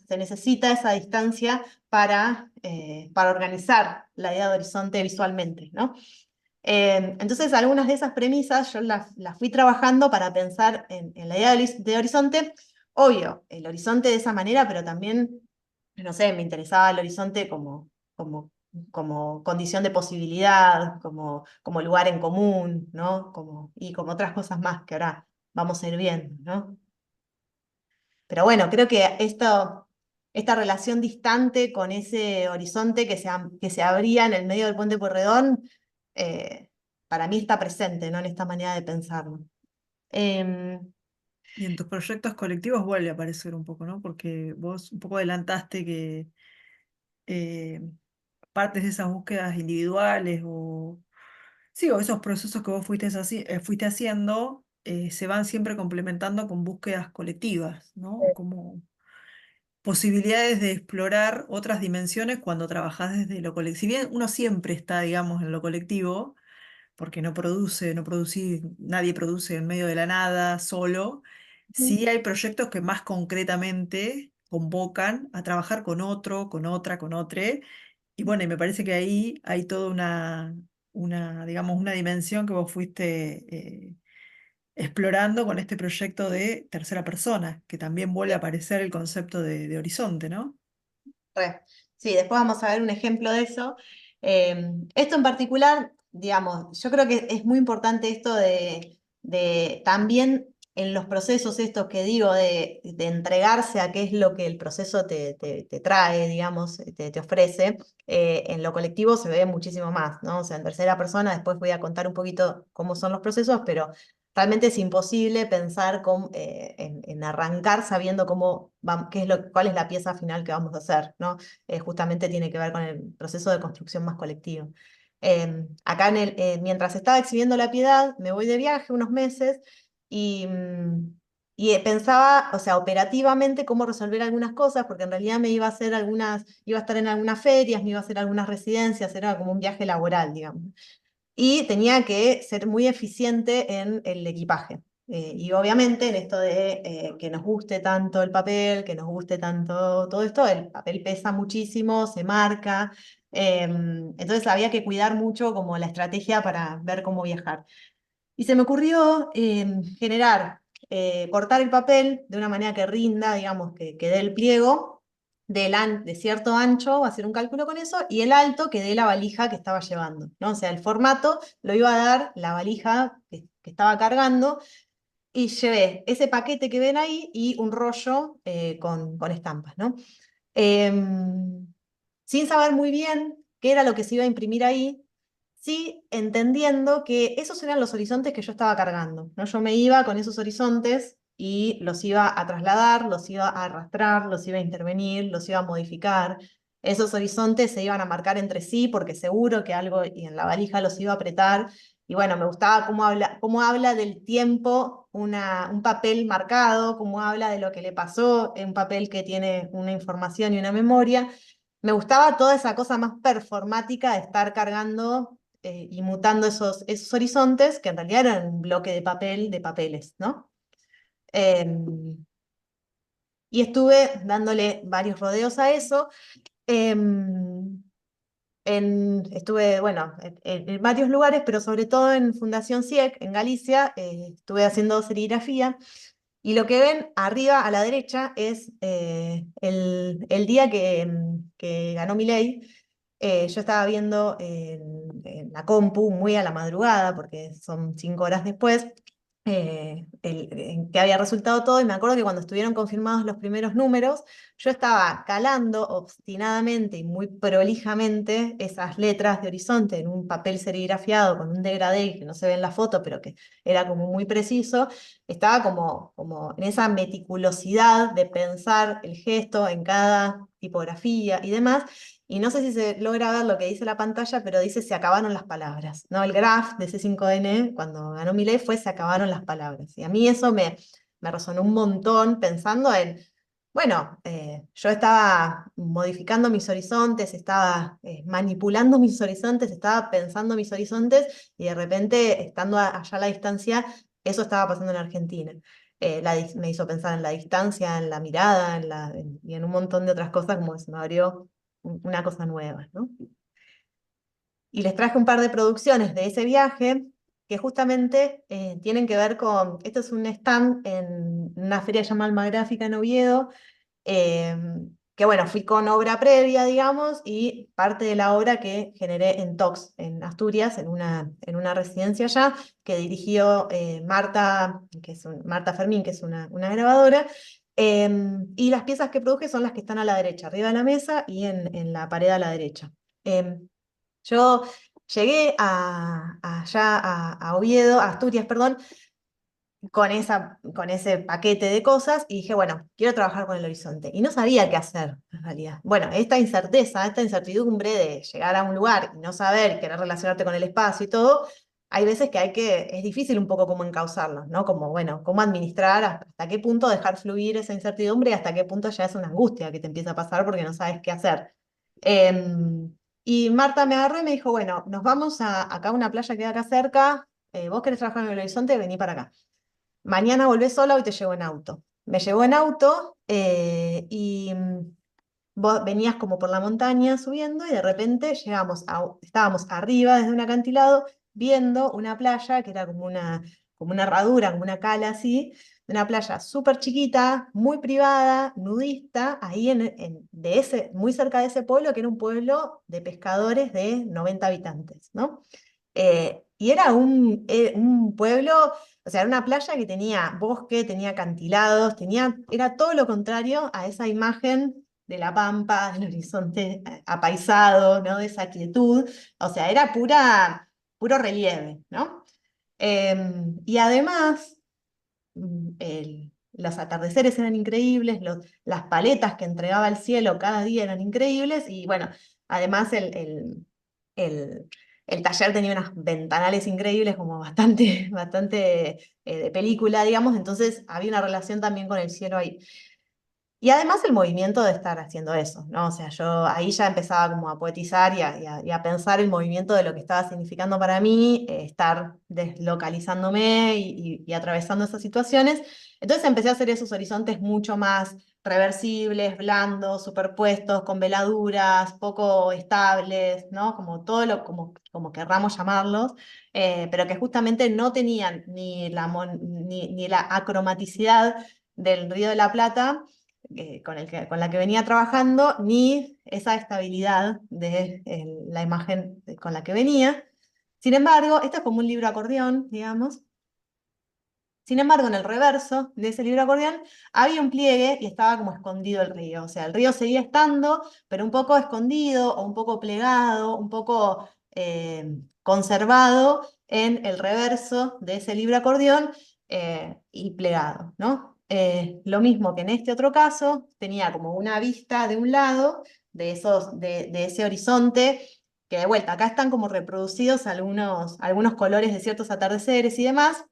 se necesita esa distancia para organizar la idea de horizonte visualmente, ¿no? Entonces, algunas de esas premisas yo las fui trabajando para pensar en la idea de horizonte. Obvio, el horizonte de esa manera, pero también, no sé, me interesaba el horizonte como condición de posibilidad, como lugar en común, ¿no? Y como otras cosas más que ahora vamos a ir viendo, ¿no? Pero bueno, creo que esta relación distante con ese horizonte que se abría en el medio del puente Pueyrredón, eh, para mí está presente, ¿no? En esta manera de pensarlo. Em, Y en tus proyectos colectivos vuelve a aparecer un poco, ¿no? Porque vos un poco adelantaste que eh, partes de esas búsquedas individuales o, sí, o esos procesos que vos fuiste haciendo se van siempre complementando con búsquedas colectivas, ¿no? Como posibilidades de explorar otras dimensiones cuando trabajás desde lo colectivo. Si bien uno siempre está, digamos, en lo colectivo, porque no produce, nadie produce en medio de la nada solo. Sí hay proyectos que más concretamente convocan a trabajar con otro, con otra, con otro. Y bueno, y me parece que ahí hay toda digamos, una dimensión que vos fuiste explorando con este proyecto de tercera persona, que también vuelve a aparecer el concepto de horizonte, ¿no? Re. Sí, después vamos a ver un ejemplo de eso. Esto en particular, digamos, yo creo que es muy importante esto de también en los procesos estos que digo, de entregarse a qué es lo que el proceso te trae, digamos, te ofrece. En lo colectivo se ve muchísimo más, ¿no? O sea, en tercera persona, después voy a contar un poquito cómo son los procesos, pero realmente es imposible pensar en arrancar sabiendo cuál es la pieza final que vamos a hacer, ¿no? Justamente tiene que ver con el proceso de construcción más colectivo. Acá mientras estaba exhibiendo La Piedad, me voy de viaje unos meses y pensaba, o sea, operativamente cómo resolver algunas cosas, porque en realidad me iba a hacer iba a estar en algunas ferias, me iba a hacer algunas residencias, era como un viaje laboral, digamos, y tenía que ser muy eficiente en el equipaje. Y obviamente en esto de que nos guste tanto el papel, que nos guste tanto todo esto, el papel pesa muchísimo, se marca, entonces había que cuidar mucho como la estrategia para ver cómo viajar. Y se me ocurrió cortar el papel de una manera que rinda, digamos, que dé el pliego de cierto ancho, hacer un cálculo con eso, y el alto que dé la valija que estaba llevando, ¿no? O sea, el formato lo iba a dar la valija que estaba cargando, y llevé ese paquete que ven ahí y un rollo con estampas, ¿no? Em, Sin saber muy bien qué era lo que se iba a imprimir ahí, sí entendiendo que esos eran los horizontes que yo estaba cargando, ¿no? Yo me iba con esos horizontes y los iba a trasladar, los iba a arrastrar, los iba a intervenir, los iba a modificar. Esos horizontes se iban a marcar entre sí porque seguro que algo y en la valija los iba a apretar. Y bueno, me gustaba cómo habla del tiempo un papel marcado, cómo habla de lo que le pasó, un papel que tiene una información y una memoria. Me gustaba toda esa cosa más performática de estar cargando y mutando esos horizontes, que en realidad eran un bloque de papel, de papeles, ¿no? Em, y estuve dándole varios rodeos a eso. Em, Estuve, bueno, en varios lugares, pero sobre todo en Fundación CIEC, en Galicia, estuve haciendo serigrafía. Y lo que ven arriba a la derecha es el día que ganó Milei. Yo estaba viendo en la compu muy a la madrugada, porque son 5 horas después, en que había resultado todo, y me acuerdo que cuando estuvieron confirmados los primeros números, yo estaba calando obstinadamente y muy prolijamente esas letras de horizonte en un papel serigrafiado con un degradé que no se ve en la foto, pero que era como muy preciso. Estaba como en esa meticulosidad de pensar el gesto en cada tipografía y demás. Y no sé si se logra ver lo que dice la pantalla, pero dice se acabaron las palabras, ¿no? El graph de C5N, cuando ganó Milei, fue se acabaron las palabras. Y a mí eso me resonó un montón pensando bueno, yo estaba modificando mis horizontes, estaba manipulando mis horizontes, estaba pensando mis horizontes, y de repente, estando allá a la distancia, eso estaba pasando en Argentina. me hizo pensar en la distancia, en la mirada, y en un montón de otras cosas, como que se me abrió una cosa nueva, ¿no? Y les traje un par de producciones de ese viaje que justamente tienen que ver con, esto es un stand en una feria llamada Almagráfica en Oviedo, eh, que bueno, fui con obra previa, digamos, y parte de la obra que generé en Tox, en Asturias, en una residencia allá, que dirigió Marta, Marta Fermín, que es una grabadora, y las piezas que produje son las que están a la derecha, arriba de la mesa y en la pared a la derecha. Yo llegué allá a Oviedo, a Asturias, perdón, con ese paquete de cosas y dije, bueno, quiero trabajar con el horizonte. Y no sabía qué hacer, en realidad. Bueno, esta incerteza, esta incertidumbre de llegar a un lugar y no saber, querer relacionarte con el espacio y todo, hay veces es difícil un poco cómo encauzarlo, ¿no? Como, bueno, cómo administrar, hasta qué punto dejar fluir esa incertidumbre y hasta qué punto ya es una angustia que te empieza a pasar porque no sabes qué hacer. Y Marta me agarró y me dijo, bueno, nos vamos acá a una playa que queda acá cerca, vos querés trabajar en el horizonte, vení para acá. Mañana volvés sola, hoy te llevo en auto. Me llevó en auto y vos venías como por la montaña subiendo y de repente estábamos arriba desde un acantilado viendo una playa que era como una herradura, como una cala así, una playa súper chiquita, muy privada, nudista, ahí muy cerca de ese pueblo, que era un pueblo de pescadores de 90 habitantes, ¿no? Y era un pueblo, o sea, era una playa que tenía bosque, tenía acantilados, era todo lo contrario a esa imagen de la pampa, del horizonte apaisado, ¿no? De esa quietud. O sea, era puro relieve, ¿no? Y además, los atardeceres eran increíbles, las paletas que entregaba el cielo cada día eran increíbles, y bueno, además el, el taller tenía unas ventanales increíbles, como bastante de película, digamos, entonces había una relación también con el cielo ahí. Y además el movimiento de estar haciendo eso, ¿no? O sea, yo ahí ya empezaba como a poetizar y a pensar el movimiento de lo que estaba significando para mí, estar deslocalizándome y atravesando esas situaciones. Entonces empecé a hacer esos horizontes mucho más reversibles, blandos, superpuestos, con veladuras, poco estables, ¿no? Como como querramos llamarlos, pero que justamente no tenían ni la acromaticidad del Río de la Plata, con la que venía trabajando, ni esa estabilidad de la imagen con la que venía. Sin embargo, esto es como un libro acordeón, digamos. Sin embargo, en el reverso de ese libro acordeón había un pliegue y estaba como escondido el río. O sea, el río seguía estando, pero un poco escondido o un poco plegado, un poco conservado en el reverso de ese libro acordeón y plegado, ¿no? Lo mismo que en este otro caso, tenía como una vista de un lado de ese horizonte, que de vuelta, acá están como reproducidos algunos colores de ciertos atardeceres y demás,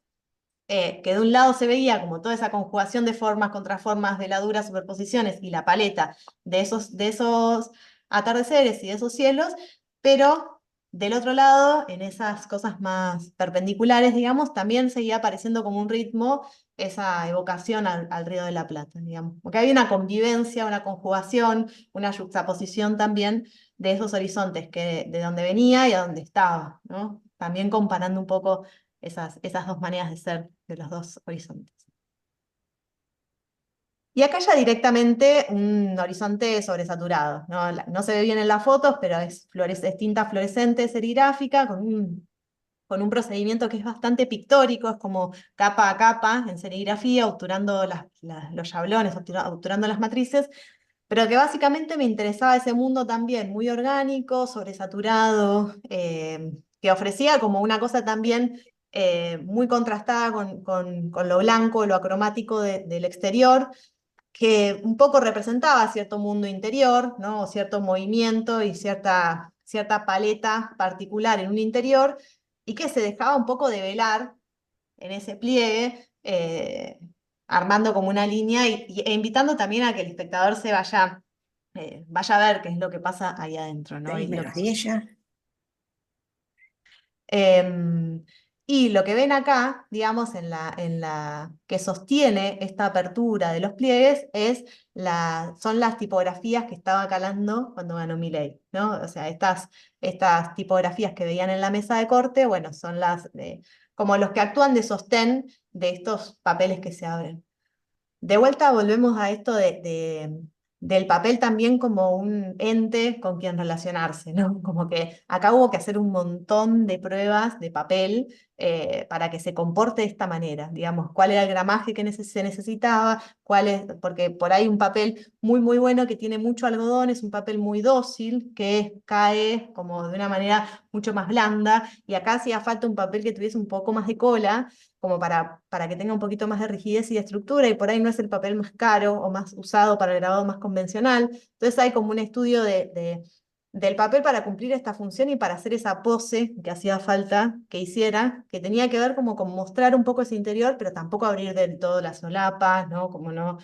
que de un lado se veía como toda esa conjugación de formas, contraformas, veladuras, superposiciones y la paleta de esos atardeceres y de esos cielos, pero del otro lado, en esas cosas más perpendiculares, digamos, también seguía apareciendo como un ritmo esa evocación al Río de la Plata, digamos. Porque había una convivencia, una conjugación, una yuxtaposición también de esos horizontes, de donde venía y a donde estaba, ¿no? También comparando un poco esas dos maneras de ser de los dos horizontes. Y acá ya directamente un horizonte sobresaturado, ¿no? No se ve bien en las fotos, pero es tinta fluorescente serigráfica con un procedimiento que es bastante pictórico, es como capa a capa en serigrafía, obturando los yablones, obturando las matrices, pero que básicamente me interesaba ese mundo también muy orgánico, sobresaturado, que ofrecía como una cosa también muy contrastada con lo blanco, lo acromático del exterior, que un poco representaba cierto mundo interior, ¿no? O cierto movimiento y cierta paleta particular en un interior, y que se dejaba un poco de velar en ese pliegue, armando como una línea e invitando también a que el espectador vaya a ver qué es lo que pasa ahí adentro, ¿no? Y Dímelo, Ariella. Em, Y lo que ven acá, digamos, que sostiene esta apertura de los pliegues son las tipografías que estaba calando cuando ganó Milei, ¿no? O sea, estas tipografías que veían en la mesa de corte, bueno, son como los que actúan de sostén de estos papeles que se abren. De vuelta volvemos a esto del papel también como un ente con quien relacionarse, ¿no? Como que acá hubo que hacer un montón de pruebas de papel para que se comporte de esta manera, digamos, cuál era el gramaje que se necesitaba, porque por ahí un papel muy, muy bueno que tiene mucho algodón es un papel muy dócil que cae como de una manera mucho más blanda, y acá hacía falta un papel que tuviese un poco más de cola como para que tenga un poquito más de rigidez y de estructura, y por ahí no es el papel más caro o más usado para el grabado más convencional. Entonces hay como un estudio del papel para cumplir esta función y para hacer esa pose que hacía falta que hiciera, que tenía que ver como con mostrar un poco ese interior, pero tampoco abrir del todo las solapas, ¿no? Como no,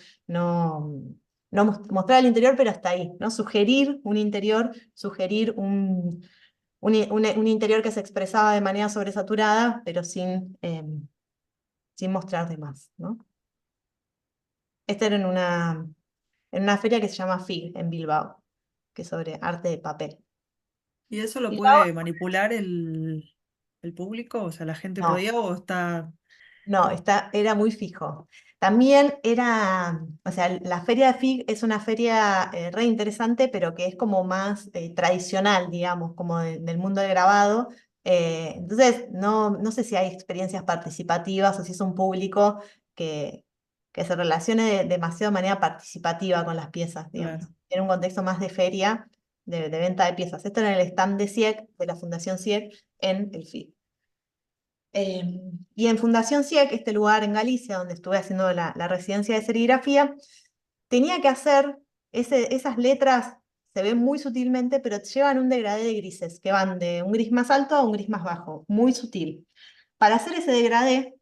mostrar el interior, pero hasta ahí, ¿no? Sugerir un interior, sugerir un interior que se expresaba de manera sobresaturada, pero sin mostrar de más, ¿no? Este era en una feria que se llama FIG en Bilbao, que es sobre arte de papel. ¿Y eso lo Y puede manipular el público? O sea, ¿la gente no, podía o está...? no, era muy fijo. También o sea, la feria de FIG es una feria re interesante, pero que es como más tradicional, digamos, como del mundo del grabado. Entonces, no sé si hay experiencias participativas o si es un público que, que se relacione demasiado de manera participativa con las piezas, digamos. Claro. En un contexto más de feria, de venta de piezas. Esto en el stand de CIEC, de la Fundación CIEC, en el FIG. Y en Fundación CIEC, este lugar en Galicia, donde estuve haciendo la residencia de serigrafía, tenía que hacer, esas letras se ven muy sutilmente, pero llevan un degradé de grises, que van de un gris más alto a un gris más bajo, muy sutil. Para hacer ese degradé,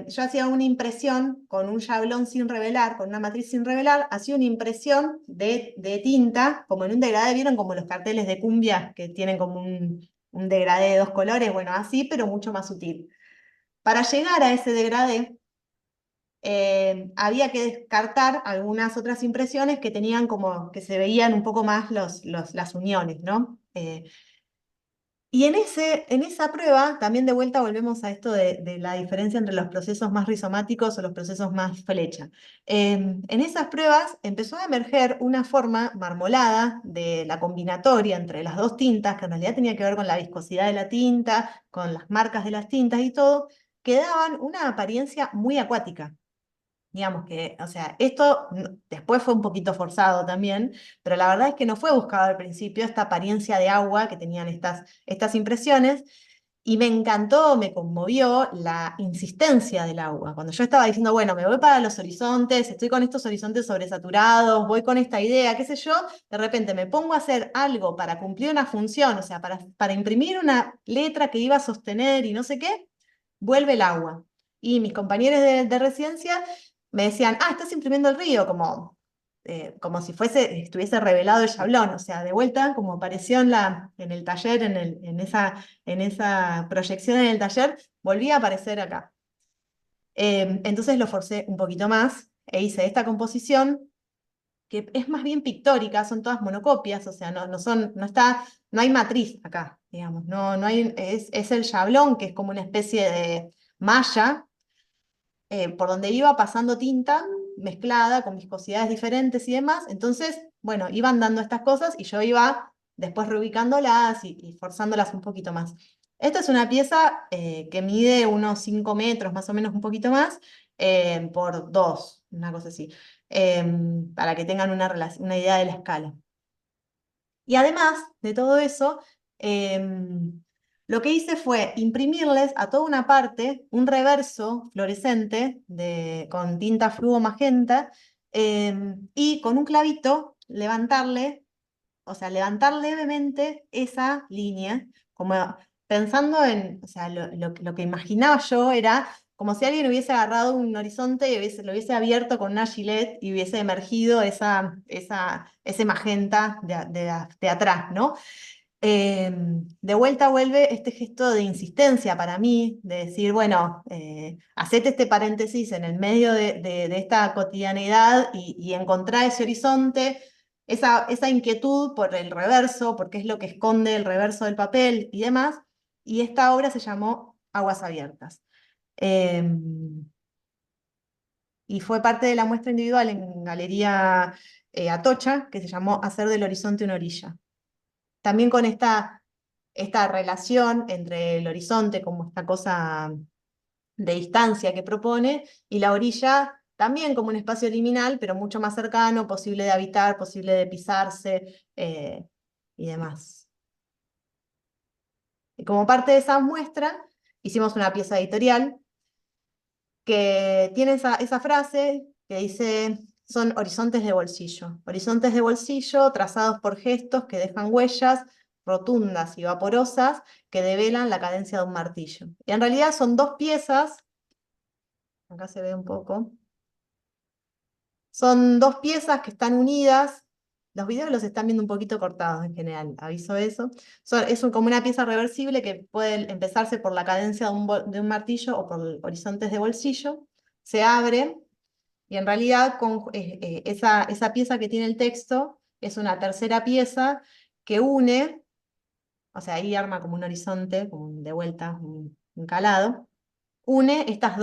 yo hacía una impresión con un shablón sin revelar, con una matriz sin revelar, hacía una impresión de tinta, como en un degradé, ¿vieron? Como los carteles de cumbia, que tienen como un degradé de dos colores, bueno, así, pero mucho más sutil. Para llegar a ese degradé, había que descartar algunas otras impresiones que tenían como, que se veían un poco más las uniones, ¿no? Y en esa prueba, también de vuelta volvemos a esto de la diferencia entre los procesos más rizomáticos o los procesos más flecha. En esas pruebas empezó a emerger una forma marmolada de la combinatoria entre las dos tintas, que en realidad tenía que ver con la viscosidad de la tinta, con las marcas de las tintas y todo, que daban una apariencia muy acuática. Digamos que, o sea, esto después fue un poquito forzado también, pero la verdad es que no fue buscado al principio esta apariencia de agua que tenían estas impresiones, y me encantó, me conmovió la insistencia del agua. Cuando yo estaba diciendo, bueno, me voy para los horizontes, estoy con estos horizontes sobresaturados, voy con esta idea, qué sé yo, de repente me pongo a hacer algo para cumplir una función, o sea, para imprimir una letra que iba a sostener y no sé qué, vuelve el agua. Y mis compañeros de residencia me decían, estás imprimiendo el río, como si estuviese revelado el shablón, o sea, de vuelta, como apareció en el taller, en esa proyección en el taller, volví a aparecer acá. Entonces lo forcé un poquito más e hice esta composición que es más bien pictórica, son todas monocopias, o sea, no hay matriz acá, digamos, no hay, es el shablón, que es como una especie de malla por donde iba pasando tinta mezclada con viscosidades diferentes y demás. Entonces, bueno, iban dando estas cosas y yo iba después reubicándolas y forzándolas un poquito más. Esta es una pieza que mide unos 5 metros, más o menos un poquito más, por 2, una cosa así, para que tengan una idea de la escala. Y además de todo eso, lo que hice fue imprimirles a toda una parte un reverso fluorescente con tinta fluo magenta, y con un clavito levantarle, o sea, levantar levemente esa línea, como pensando o sea, lo que imaginaba yo era como si alguien hubiese agarrado un horizonte y lo hubiese abierto con una gilet y hubiese emergido ese magenta de atrás, ¿no? De vuelta vuelve este gesto de insistencia para mí, de decir, bueno, hacete este paréntesis en el medio de esta cotidianidad y encontrar ese horizonte, esa inquietud por el reverso, porque es lo que esconde el reverso del papel y demás. Y esta obra se llamó Aguas Abiertas. Em, y fue parte de la muestra individual en Galería Atocha, que se llamó Hacer del horizonte una orilla. También con esta relación entre el horizonte como esta cosa de distancia que propone, y la orilla también como un espacio liminal, pero mucho más cercano, posible de habitar, posible de pisarse y demás. Y como parte de esa muestra, hicimos una pieza editorial que tiene esa frase que dice, son horizontes de bolsillo trazados por gestos que dejan huellas rotundas y vaporosas que develan la cadencia de un martillo. Y en realidad son dos piezas, acá se ve un poco, son dos piezas que están unidas. Los videos los están viendo un poquito cortados en general, aviso eso. Como una pieza reversible que puede empezarse por la cadencia de un martillo o por horizontes de bolsillo. Se abre y en realidad esa pieza que tiene el texto es una tercera pieza que une, o sea, ahí arma como un horizonte, de vuelta, un calado, une estas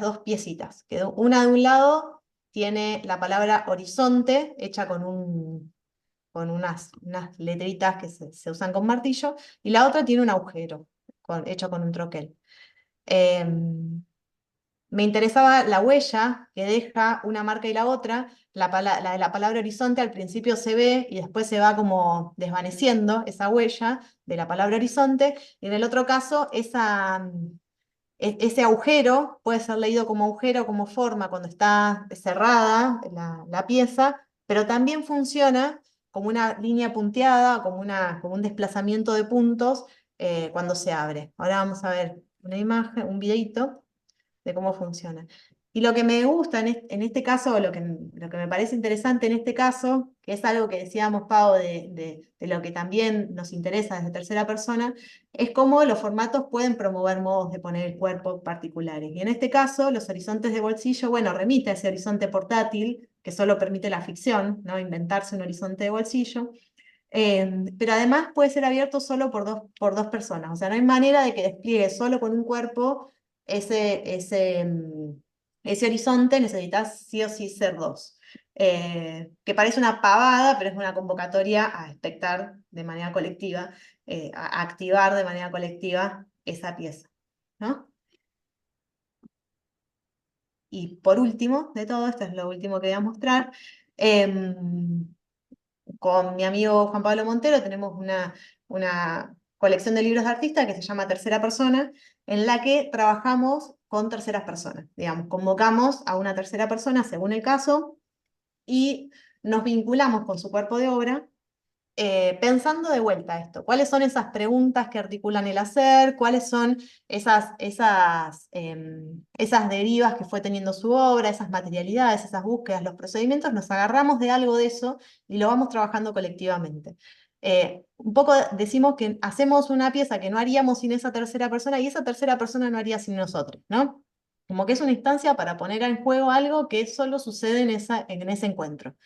dos piecitas. Una de un lado tiene la palabra horizonte, hecha con unas letritas que se usan con martillo, y la otra tiene un agujero, hecho con un troquel. Me interesaba la huella que deja una marca y la otra. La de la palabra horizonte al principio se ve y después se va como desvaneciendo esa huella de la palabra horizonte. Y en el otro caso, ese agujero puede ser leído como agujero, como forma cuando está cerrada la pieza, pero también funciona como una línea punteada, como un desplazamiento de puntos cuando se abre. Ahora vamos a ver una imagen, un videito de cómo funciona. Y lo que me gusta en este caso, lo que me parece interesante en este caso, que es algo que decíamos, Pau, de lo que también nos interesa desde tercera persona, es cómo los formatos pueden promover modos de poner el cuerpo particulares. Y en este caso, los horizontes de bolsillo, bueno, remite a ese horizonte portátil, que solo permite la ficción, ¿no? Inventarse un horizonte de bolsillo. Pero además puede ser abierto solo por dos personas. O sea, no hay manera de que despliegue solo con un cuerpo ese horizonte. Necesitas sí o sí ser dos. Que parece una pavada, pero es una convocatoria a expectar de manera colectiva, a activar de manera colectiva esa pieza, ¿no? Y por último de todo, esto es lo último que voy a mostrar, con mi amigo Juan Pablo Montero tenemos una colección de libros de artistas que se llama Tercera Persona, en la que trabajamos con terceras personas. Digamos, convocamos a una tercera persona según el caso y nos vinculamos con su cuerpo de obra pensando de vuelta esto, ¿cuáles son esas preguntas que articulan el hacer? ¿Cuáles son esas derivas que fue teniendo su obra, esas materialidades, esas búsquedas, los procedimientos? Nos agarramos de algo de eso y lo vamos trabajando colectivamente. Un poco decimos que hacemos una pieza que no haríamos sin esa tercera persona y esa tercera persona no haría sin nosotros, ¿no? Como que es una instancia para poner en juego algo que solo sucede en ese encuentro.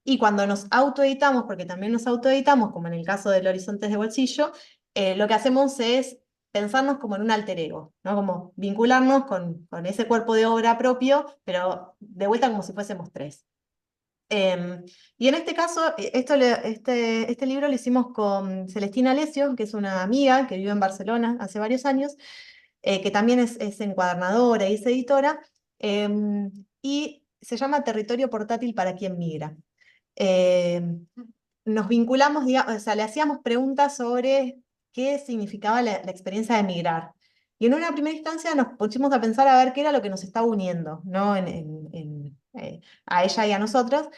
Y cuando nos autoeditamos, porque también nos autoeditamos, como en el caso del Horizontes de Bolsillo, lo que hacemos es pensarnos como en un alter ego, ¿no? Como vincularnos con ese cuerpo de obra propio, pero de vuelta como si fuésemos tres. Y en este caso, este libro lo hicimos con Celestina Alessio, que es una amiga que vive en Barcelona hace varios años, que también es encuadernadora y es editora, y se llama Territorio Portátil para quien migra. Nos vinculamos, o sea, le hacíamos preguntas sobre qué significaba la experiencia de migrar. Y en una primera instancia nos pusimos a pensar a ver qué era lo que nos estaba uniendo, ¿no? A ella y a nosotros,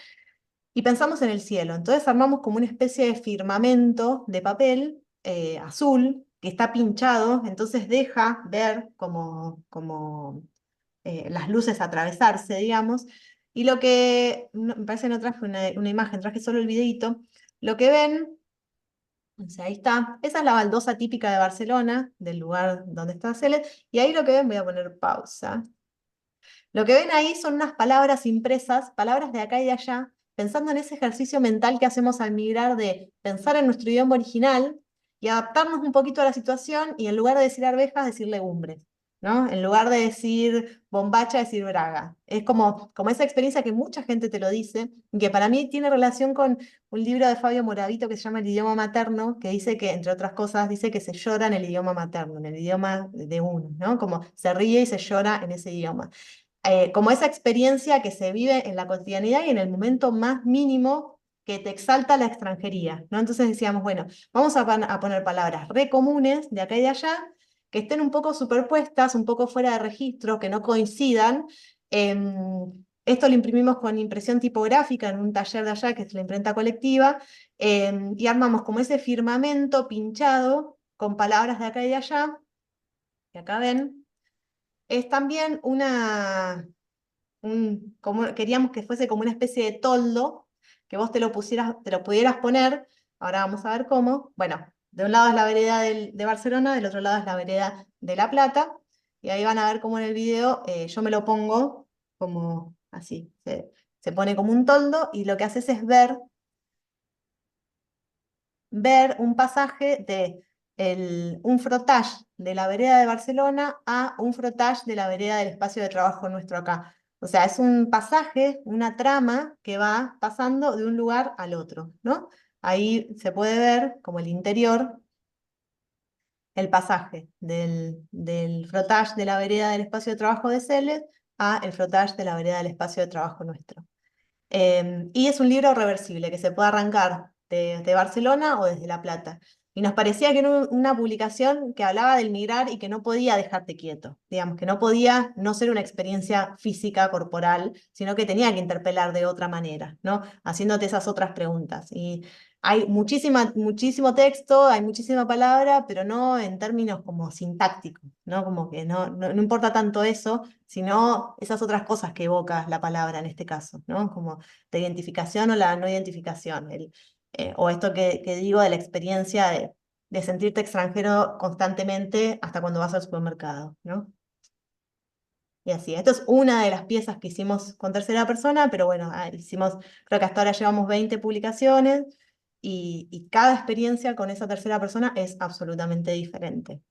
y pensamos en el cielo. Entonces armamos como una especie de firmamento de papel azul que está pinchado, entonces deja ver como las luces atravesarse, digamos. Y lo que, me parece que no traje una imagen, traje solo el videito, lo que ven, o sea, ahí está, esa es la baldosa típica de Barcelona, del lugar donde está Celes, y ahí lo que ven, voy a poner pausa. Lo que ven ahí son unas palabras impresas, palabras de acá y de allá, pensando en ese ejercicio mental que hacemos al migrar de pensar en nuestro idioma original y adaptarnos un poquito a la situación y en lugar de decir arvejas, decir legumbres, ¿no? En lugar de decir bombacha, decir braga. Es como esa experiencia que mucha gente te lo dice y que para mí tiene relación con un libro de Fabio Moravito que se llama El idioma materno, que dice que, entre otras cosas, dice que se llora en el idioma materno, en el idioma de uno, ¿no? Como se ríe y se llora en ese idioma como esa experiencia que se vive en la cotidianidad y en el momento más mínimo que te exalta la extranjería, ¿no? Entonces decíamos, bueno, vamos a poner palabras re comunes de acá y de allá, que estén un poco superpuestas, un poco fuera de registro, que no coincidan. Esto lo imprimimos con impresión tipográfica en un taller de allá, que es la imprenta colectiva, y armamos como ese firmamento pinchado con palabras de acá y de allá, que acá ven. Es también queríamos que fuese como una especie de toldo, que vos te lo pudieras poner, ahora vamos a ver cómo. Bueno, de un lado es la vereda de Barcelona, del otro lado es la vereda de La Plata, y ahí van a ver cómo en el video yo me lo pongo como así, se pone como un toldo, y lo que haces es ver un pasaje de un frotage de la vereda de Barcelona a un frotage de la vereda del espacio de trabajo nuestro acá. O sea, es un pasaje, una trama que va pasando de un lugar al otro, ¿no? Ahí se puede ver como el interior, el pasaje del frotage de la vereda del espacio de trabajo de Celes a el frotage de la vereda del espacio de trabajo nuestro. Y es un libro reversible que se puede arrancar desde Barcelona o desde La Plata. Y nos parecía que era una publicación que hablaba del migrar y que no podía dejarte quieto, digamos, que no podía no ser una experiencia física, corporal, sino que tenía que interpelar de otra manera, ¿no? Haciéndote esas otras preguntas. Y hay muchísimo texto, hay muchísima palabra, pero no en términos como sintácticos, ¿no? Como que no importa tanto eso, sino esas otras cosas que evoca la palabra en este caso, ¿no? Como la identificación o la no identificación, o esto que digo de la experiencia de sentirte extranjero constantemente hasta cuando vas al supermercado, ¿no? Y así, esto es una de las piezas que hicimos con tercera persona, pero bueno, creo que hasta ahora llevamos 20 publicaciones y cada experiencia con esa tercera persona es absolutamente diferente.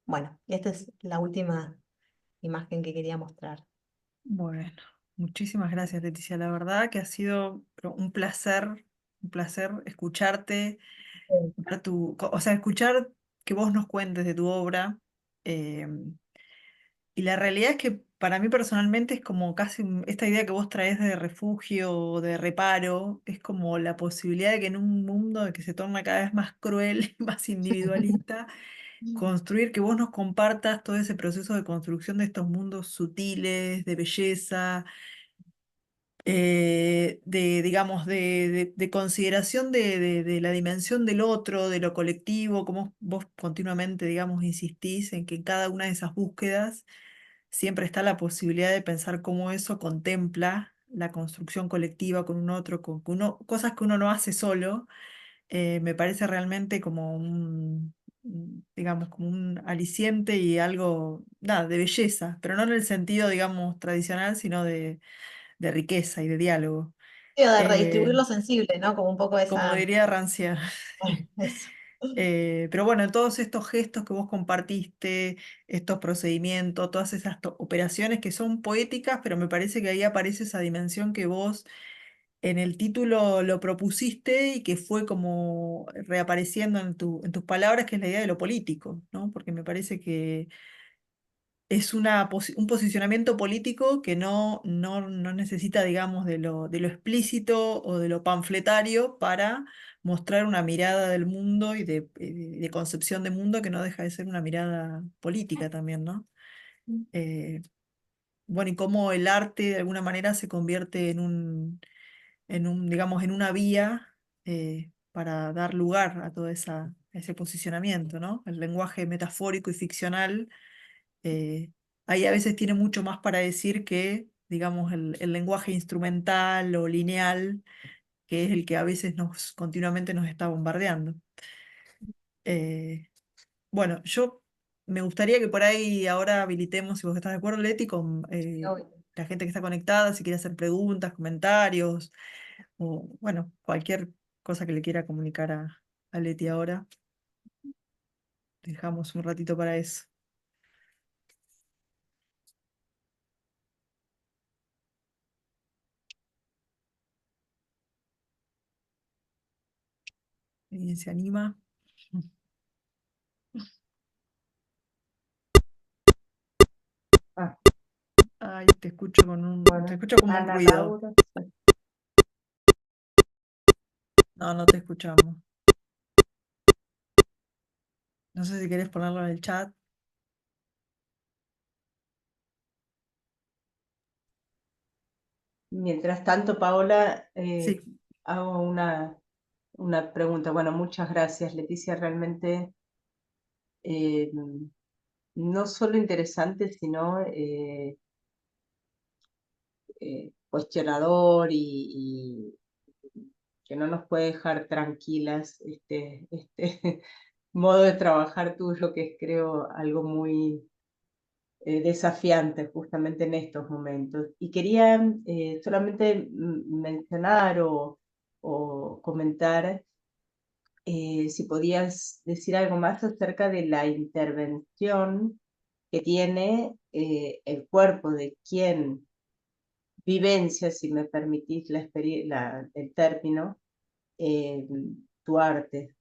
Bueno, y esta es la última imagen que quería mostrar. Bueno, muchísimas gracias, Leticia. La verdad que ha sido pero un placer escucharte, ver o sea, escuchar que vos nos cuentes de tu obra. eh, y la realidad es que para mí personalmente es como casi esta idea que vos traes de refugio, de reparo, es como la posibilidad de que en un mundo que se torna cada vez más cruel, más individualista, construir, que vos nos compartas todo ese proceso de construcción de estos mundos sutiles, de belleza, digamos, de consideración de la dimensión del otro, de lo colectivo, como vos continuamente, digamos, insistís en que en cada una de esas búsquedas siempre está la posibilidad de pensar cómo eso contempla la construcción colectiva con un otro, cosas que uno no hace solo. Me parece realmente como digamos, como un aliciente y algo, nada, de belleza, pero no en el sentido, digamos, tradicional, sino de riqueza y de diálogo. Sí, o de redistribuir Eh, lo sensible, ¿no? Como un poco como esa... diría Rancia. Eso. Pero bueno, todos estos gestos que vos compartiste, estos procedimientos, todas esas operaciones que son poéticas, pero me parece que ahí aparece esa dimensión que vos en el título lo propusiste y que fue como reapareciendo en tus palabras, que es la idea de lo político, ¿no? Porque me parece que es un posicionamiento político que no necesita, digamos, de lo explícito o de lo panfletario para mostrar una mirada del mundo y de concepción de mundo que no deja de ser una mirada política también, ¿no? Eh, bueno, y cómo el arte de alguna manera se convierte digamos, en una vía para dar lugar a todo ese posicionamiento, ¿no? El lenguaje metafórico y ficcional eh, ahí a veces tiene mucho más para decir que, digamos, el lenguaje instrumental o lineal que es el que a veces continuamente nos está bombardeando. Eh, bueno, yo me gustaría que por ahí ahora habilitemos, si vos estás de acuerdo, Leti, con la gente que está conectada, si quiere hacer preguntas, comentarios, o bueno, cualquier cosa que le quiera comunicar a Leti ahora. Dejamos un ratito para eso. ¿Alguien se anima? Ah, Ay, te escucho te bueno, escucho como un Ana ruido. Laura. Sí. No, no te escuchamos. No sé si querés ponerlo en el chat. Mientras tanto, Paola, Sí, hago una pregunta. Bueno, muchas gracias, Leticia. Realmente eh, no solo interesante, sino cuestionador y que no nos puede dejar tranquilas este modo de trabajar tuyo, que es creo algo muy desafiante justamente en estos momentos. Y quería solamente mencionar o comentar si podías decir algo más acerca de la intervención que tiene el cuerpo de quien vivencia, si me permitís el término, eh, tu arte.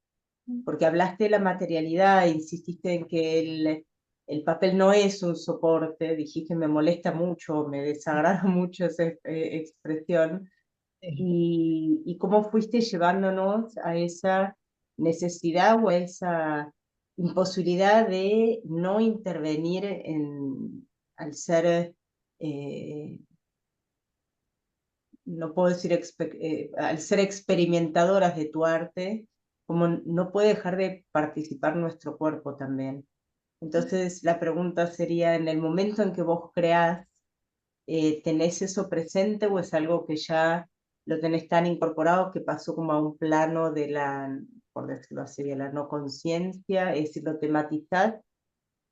Porque hablaste de la materialidad, insististe en que el papel no es un soporte, dijiste me molesta mucho, me desagrada mucho esa expresión, y cómo fuiste llevándonos a esa necesidad o a esa imposibilidad de no intervenir al ser no puedo decir, al ser experimentadoras de tu arte, como no puede dejar de participar nuestro cuerpo también. Entonces la pregunta sería, en el momento en que vos creás, ¿tenés eso presente o es algo que ya lo tenés tan incorporado que pasó como a un plano de la, por decirlo así, de la no conciencia? Es decir, ¿lo tematizás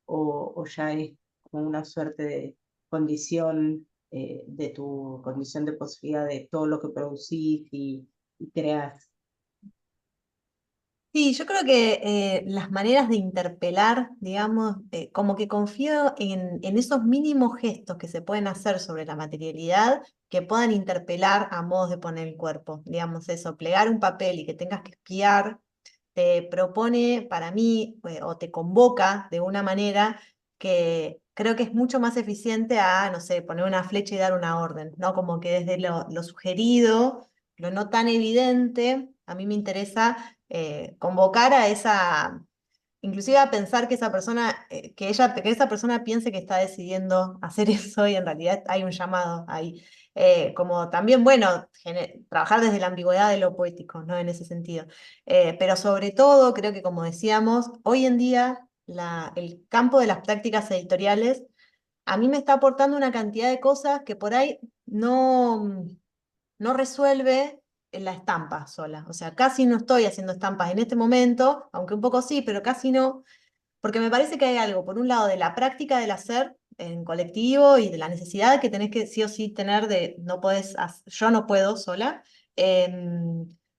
o ya es como una suerte de condición de tu condición de posibilidad de todo lo que producís y creás? Sí, yo creo que las maneras de interpelar, digamos, como que confío en esos mínimos gestos que se pueden hacer sobre la materialidad que puedan interpelar a modos de poner el cuerpo. Digamos, eso, plegar un papel y que tengas que espiar, te propone para mí o te convoca de una manera que creo que es mucho más eficiente a, no sé, poner una flecha y dar una orden, ¿no? Como que desde lo sugerido, lo no tan evidente, a mí me interesa convocar a esa, inclusive a pensar que esa persona, que esa persona piense que está decidiendo hacer eso y en realidad hay un llamado ahí. Como también, bueno, trabajar desde la ambigüedad de lo poético, ¿no? En ese sentido. Pero sobre todo, creo que como decíamos, hoy en día el campo de las prácticas editoriales a mí me está aportando una cantidad de cosas que por ahí no resuelve en la estampa sola. O sea, casi no estoy haciendo estampas en este momento, aunque un poco sí, pero casi no, porque me parece que hay algo, por un lado, de la práctica del hacer en colectivo y de la necesidad que tenés que sí o sí tener de, no podés, yo no puedo sola.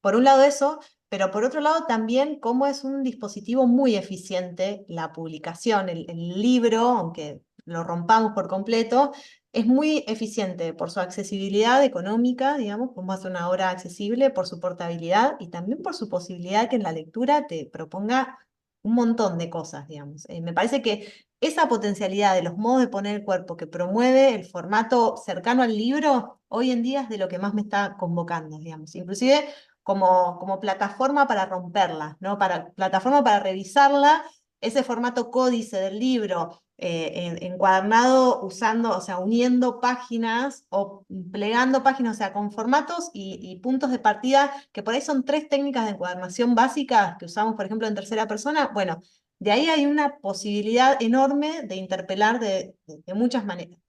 Por un lado eso, pero por otro lado también cómo es un dispositivo muy eficiente la publicación, el libro, aunque lo rompamos por completo, es muy eficiente por su accesibilidad económica, digamos, como hace una obra accesible, por su portabilidad y también por su posibilidad que en la lectura te proponga un montón de cosas, digamos. Me parece que esa potencialidad de los modos de poner el cuerpo que promueve el formato cercano al libro, hoy en día es de lo que más me está convocando, digamos. Inclusive como plataforma para romperla, ¿no? Plataforma para revisarla, ese formato códice del libro encuadernado usando, o sea, uniendo páginas o plegando páginas, o sea, con formatos y puntos de partida, que por ahí son tres técnicas de encuadernación básicas que usamos, por ejemplo, en tercera persona. Bueno, de ahí hay una posibilidad enorme de interpelar de muchas maneras.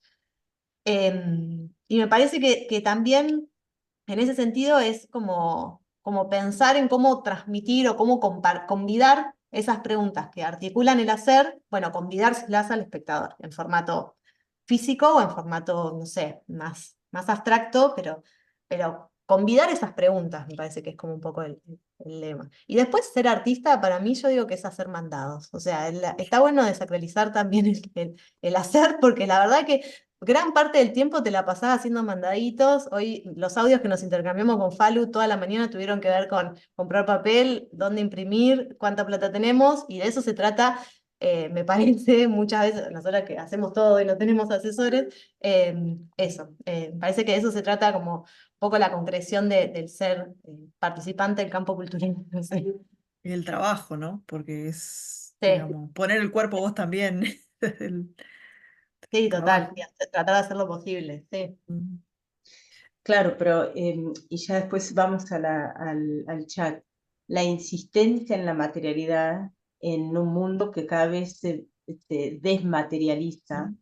Y me parece que también en ese sentido es como pensar en cómo transmitir o cómo convidar esas preguntas que articulan el hacer, bueno, convidárselas al espectador en formato físico o en formato, no sé, más abstracto, pero convidar esas preguntas me parece que es como un poco el lema. Y después ser artista, para mí yo digo que es hacer mandados. O sea, está bueno desacralizar también el hacer, porque la verdad que gran parte del tiempo te la pasás haciendo mandaditos. Hoy los audios que nos intercambiamos con Falu toda la mañana tuvieron que ver con comprar papel, dónde imprimir, cuánta plata tenemos, y de eso se trata. Me parece muchas veces, nosotras que hacemos todo y no tenemos asesores, eso, me parece que de eso se trata como un poco la concreción del ser participante del campo cultural. No sé. Y el trabajo, ¿no? Porque es, Sí, digamos, poner el cuerpo vos también, el sí, total, trabajo. y tratar de hacer lo posible, sí. Mm. Claro, pero y ya después vamos a al chat. La insistencia en la materialidad en un mundo que cada vez se desmaterializa,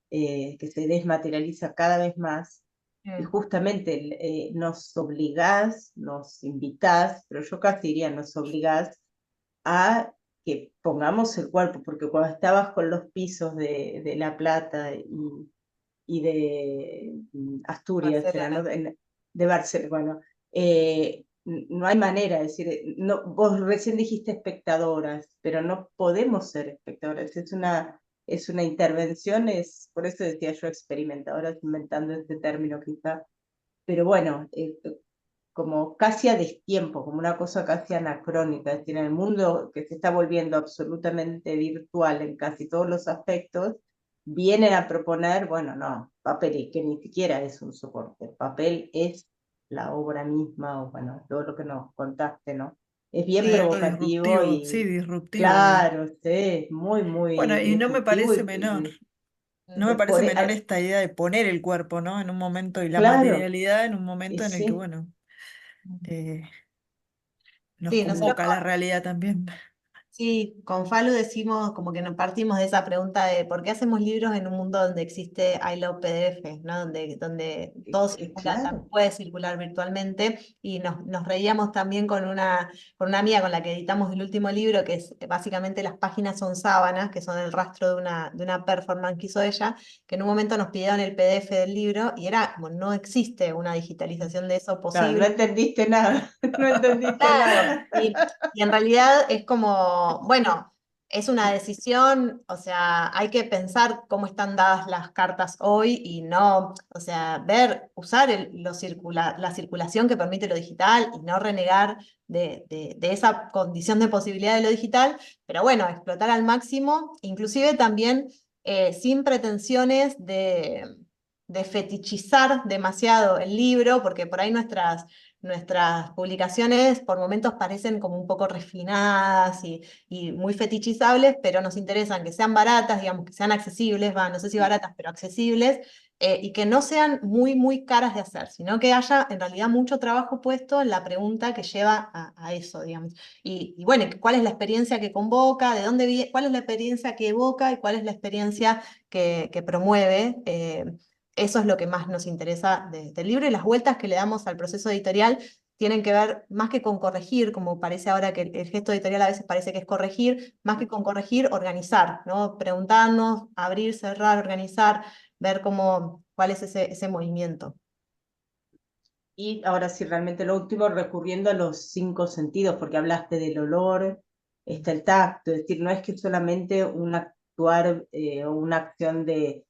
que se desmaterializa cada vez más, y Mm. justamente nos obligás, nos invitás, pero yo casi diría nos obligás a que pongamos el cuerpo, porque cuando estabas con los pisos de La Plata y de Asturias, era, ¿no? Barcelona. De Barcelona, bueno, no hay manera, es decir, no, vos recién dijiste espectadoras, pero no podemos ser espectadoras, es una intervención, por eso decía yo experimentadoras, inventando este término quizá, pero bueno, como casi a destiempo, como una cosa casi anacrónica, es decir, en el mundo que se está volviendo absolutamente virtual en casi todos los aspectos, vienen a proponer, bueno, no, papel, y que ni siquiera es un soporte, papel es la obra misma, o bueno, todo lo que nos contaste, ¿no? Es bien Sí, algo provocativo disruptivo, sí, y disruptivo. claro, sí, es muy, Bueno, muy y no me disruptivo parece menor, no me por, parece menor esta idea de poner el cuerpo, ¿no? En un momento y la claro, materialidad en un y momento en el que, sí, bueno, eh, nos Sí, nosotros convoca la realidad también. sí, con Falu decimos como que nos partimos de esa pregunta de por qué hacemos libros en un mundo donde existe I Love PDF, ¿no? Donde todo circula, claro, puede circular virtualmente, y nos reíamos también con una amiga con la que editamos el último libro, que es básicamente las páginas son sábanas, que son el rastro de una performance que hizo ella, que en un momento nos pidieron el PDF del libro y era como no existe una digitalización de eso claro, no posible. entendiste nada, no entendiste nada. Claro, y en realidad es como, bueno, es una decisión, o sea, hay que pensar cómo están dadas las cartas hoy y no, o sea, usar la circulación que permite lo digital y no renegar de esa condición de posibilidad de lo digital, pero bueno, explotar al máximo, inclusive también sin pretensiones de fetichizar demasiado el libro, porque por ahí nuestras publicaciones por momentos parecen como un poco refinadas y muy fetichizables, pero nos interesan que sean baratas, digamos, que sean accesibles, no sé si baratas, pero accesibles, y que no sean muy, muy caras de hacer, sino que haya en realidad mucho trabajo puesto en la pregunta que lleva a eso, digamos. Y bueno, ¿cuál es la experiencia que convoca? ¿De dónde viene? ¿Cuál es la experiencia que evoca? ¿Y cuál es la experiencia que promueve? Eso es lo que más nos interesa del libro, y las vueltas que le damos al proceso editorial tienen que ver más que con corregir, como parece ahora que el gesto editorial a veces parece que es corregir, más que con corregir, organizar, ¿no? Preguntarnos, abrir, cerrar, organizar, ver cuál es ese movimiento. Y ahora sí, realmente lo último, recurriendo a los cinco sentidos, porque hablaste del olor, está el tacto, es decir, no es que solamente un actuar o una acción del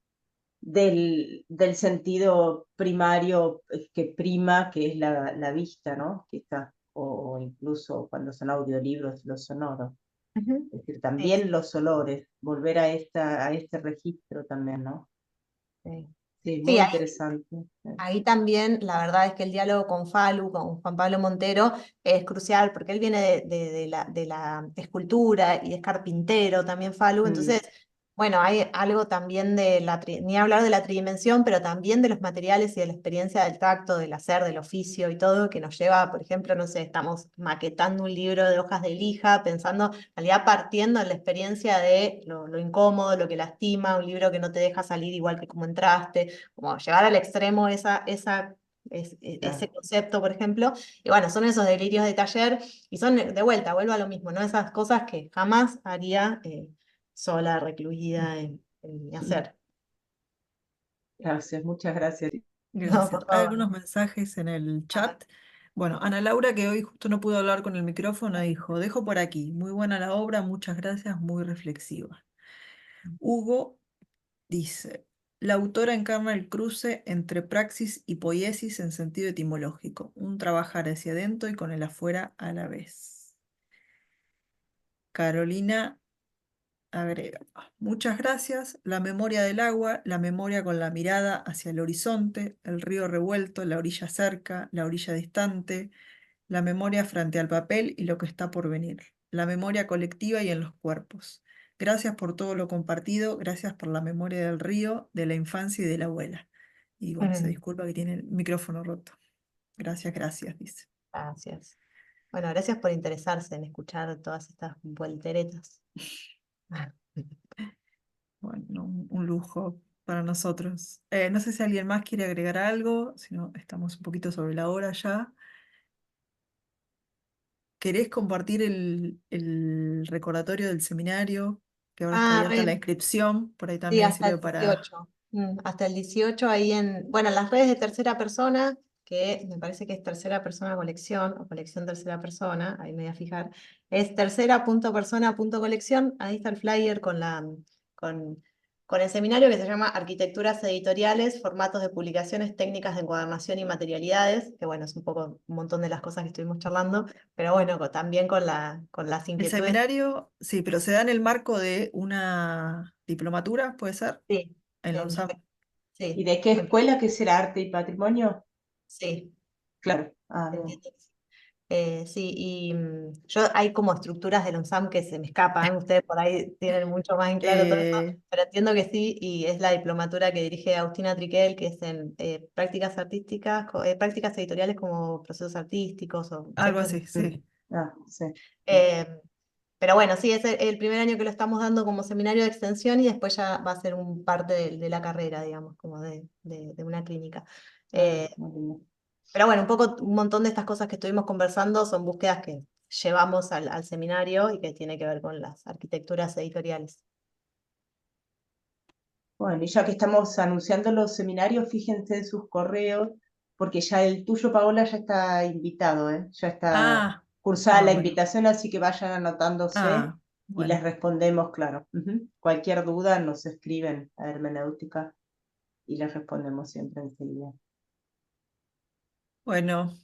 sentido primario que prima, que es la vista, ¿no? Quizá, o incluso cuando son audiolibros, los sonoros. Ujú. Es decir, Sí, también los olores, volver a este registro también, ¿no? sí. Sí, Sí, muy interesante. ahí también la verdad es que el diálogo con Falu, con Juan Pablo Montero, es crucial porque él viene de la escultura y es carpintero también Falu, Mm, entonces, bueno, hay algo también ni hablar de la tridimensión, pero también de los materiales y de la experiencia del tacto, del hacer, del oficio y todo, que nos lleva, por ejemplo, no sé, estamos maquetando un libro de hojas de lija, pensando, en realidad partiendo en la experiencia de lo incómodo, lo que lastima, un libro que no te deja salir igual que como entraste, como llevar al extremo ese Claro. concepto, por ejemplo. Y bueno, son esos delirios de taller y son, de vuelta, vuelvo a lo mismo, ¿no? Esas cosas que jamás haría sola, recluida en mi hacer. Gracias, muchas gracias. No, Gracias. por Hay favor. algunos mensajes en el chat. Bueno, Ana Laura, que hoy justo no pudo hablar con el micrófono, dijo, dejo por aquí, muy buena la obra, muchas gracias, muy reflexiva. Hugo dice, la autora encarna el cruce entre praxis y poiesis en sentido etimológico, un trabajar hacia adentro y con el afuera a la vez. Carolina agrega, muchas gracias, la memoria del agua, la memoria con la mirada hacia el horizonte, el río revuelto, la orilla cerca, la orilla distante, la memoria frente al papel y lo que está por venir, la memoria colectiva y en los cuerpos. Gracias por todo lo compartido, gracias por la memoria del río, de la infancia y de la abuela. Y bueno, se disculpa que tiene el micrófono roto. Gracias, gracias, dice. Gracias. Bueno, gracias por interesarse en escuchar todas estas volteretas. Bueno, un lujo para nosotros. No sé si alguien más quiere agregar algo, si no, estamos un poquito sobre la hora ya. ¿Querés compartir el recordatorio del seminario? Que ahora está Ah, abierta la inscripción, por ahí sí, también hasta sirve el para... 18. Hasta el 18 ahí bueno, en las redes de tercera persona, que me parece que es tercera persona colección o colección tercera persona, ahí me voy a fijar, es tercera.persona.colección, ahí está el flyer con, con el seminario que se llama Arquitecturas Editoriales, Formatos de Publicaciones, Técnicas de Encuadernación y Materialidades, que bueno, es un poco un montón de las cosas que estuvimos charlando, pero bueno, también con las El inquietudes. seminario, sí, pero se da en el marco de una diplomatura, ¿puede ser? Sí, En la en- UNSAM. ¿Y sí, de qué escuela? ¿Qué será arte y patrimonio? sí. Claro. Ah, bien. Entiendo que sí. Sí, y hay como estructuras del UNSAM que se me escapan, ustedes por ahí tienen mucho más en claro todo eso, Eh, pero entiendo que sí, y es la diplomatura que dirige Agustina Triquel, que es en prácticas artísticas, prácticas editoriales como procesos artísticos o algo conceptos. así, sí. Ah, sí. Eh, pero bueno, sí, es el primer año que lo estamos dando como seminario de extensión y después ya va a ser un parte de la carrera, digamos, como de una clínica. Ah, Eh, muy bien. pero bueno, un montón de estas cosas que estuvimos conversando son búsquedas que llevamos al seminario y que tiene que ver con las arquitecturas editoriales. Bueno, y ya que estamos anunciando los seminarios, fíjense en sus correos, porque ya el tuyo, Paola, ya está invitado, ¿eh? Ya está Ah, cursada la bueno. invitación, así que vayan anotándose Ah, y les bueno. respondemos, claro. Cualquier duda nos escriben a Hermenéutica y les respondemos siempre enseguida. Bueno,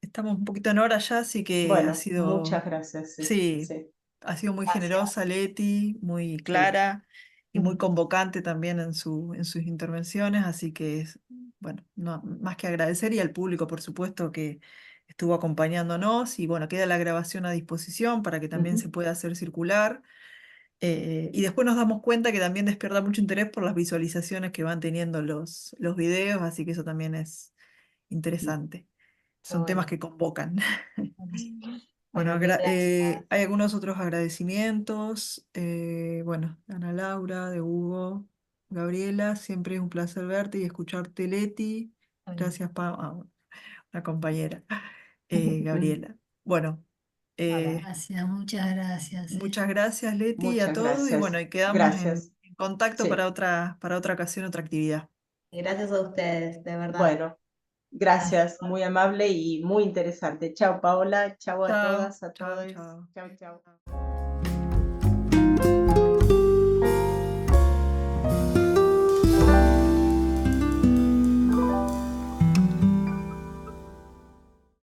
estamos un poquito en hora ya, así que ha Bueno, sido, muchas gracias, sí, sí, sí, ha sido muy Gracias. generosa Leti, muy sí. clara y muy convocante también en sus intervenciones, así que es, bueno, no, más que agradecer y al público, por supuesto, que estuvo acompañándonos y bueno, queda la grabación a disposición para que también se Ujú. pueda hacer circular. Y después nos damos cuenta que también despierta mucho interés por las visualizaciones que van teniendo los videos, así que eso también es interesante. Pero Son temas bueno. que convocan. Bueno, Bueno, mil gracias. hay algunos otros agradecimientos. Bueno, de Ana Laura, de Hugo, Gabriela, siempre es un placer verte y escucharte, Leti. Gracias, bueno, una compañera, Gabriela. Bueno, eh, Gracias, muchas gracias. muchas gracias, Leti, y a Muchas todos. Y bueno, gracias. y quedamos Gracias. en contacto Sí. para otra ocasión, otra actividad. Gracias a ustedes, de verdad. Bueno, gracias, muy amable y muy interesante. Chao, Paola. Chao a Chao, todas, a chao, todos. chao. Chao, chao.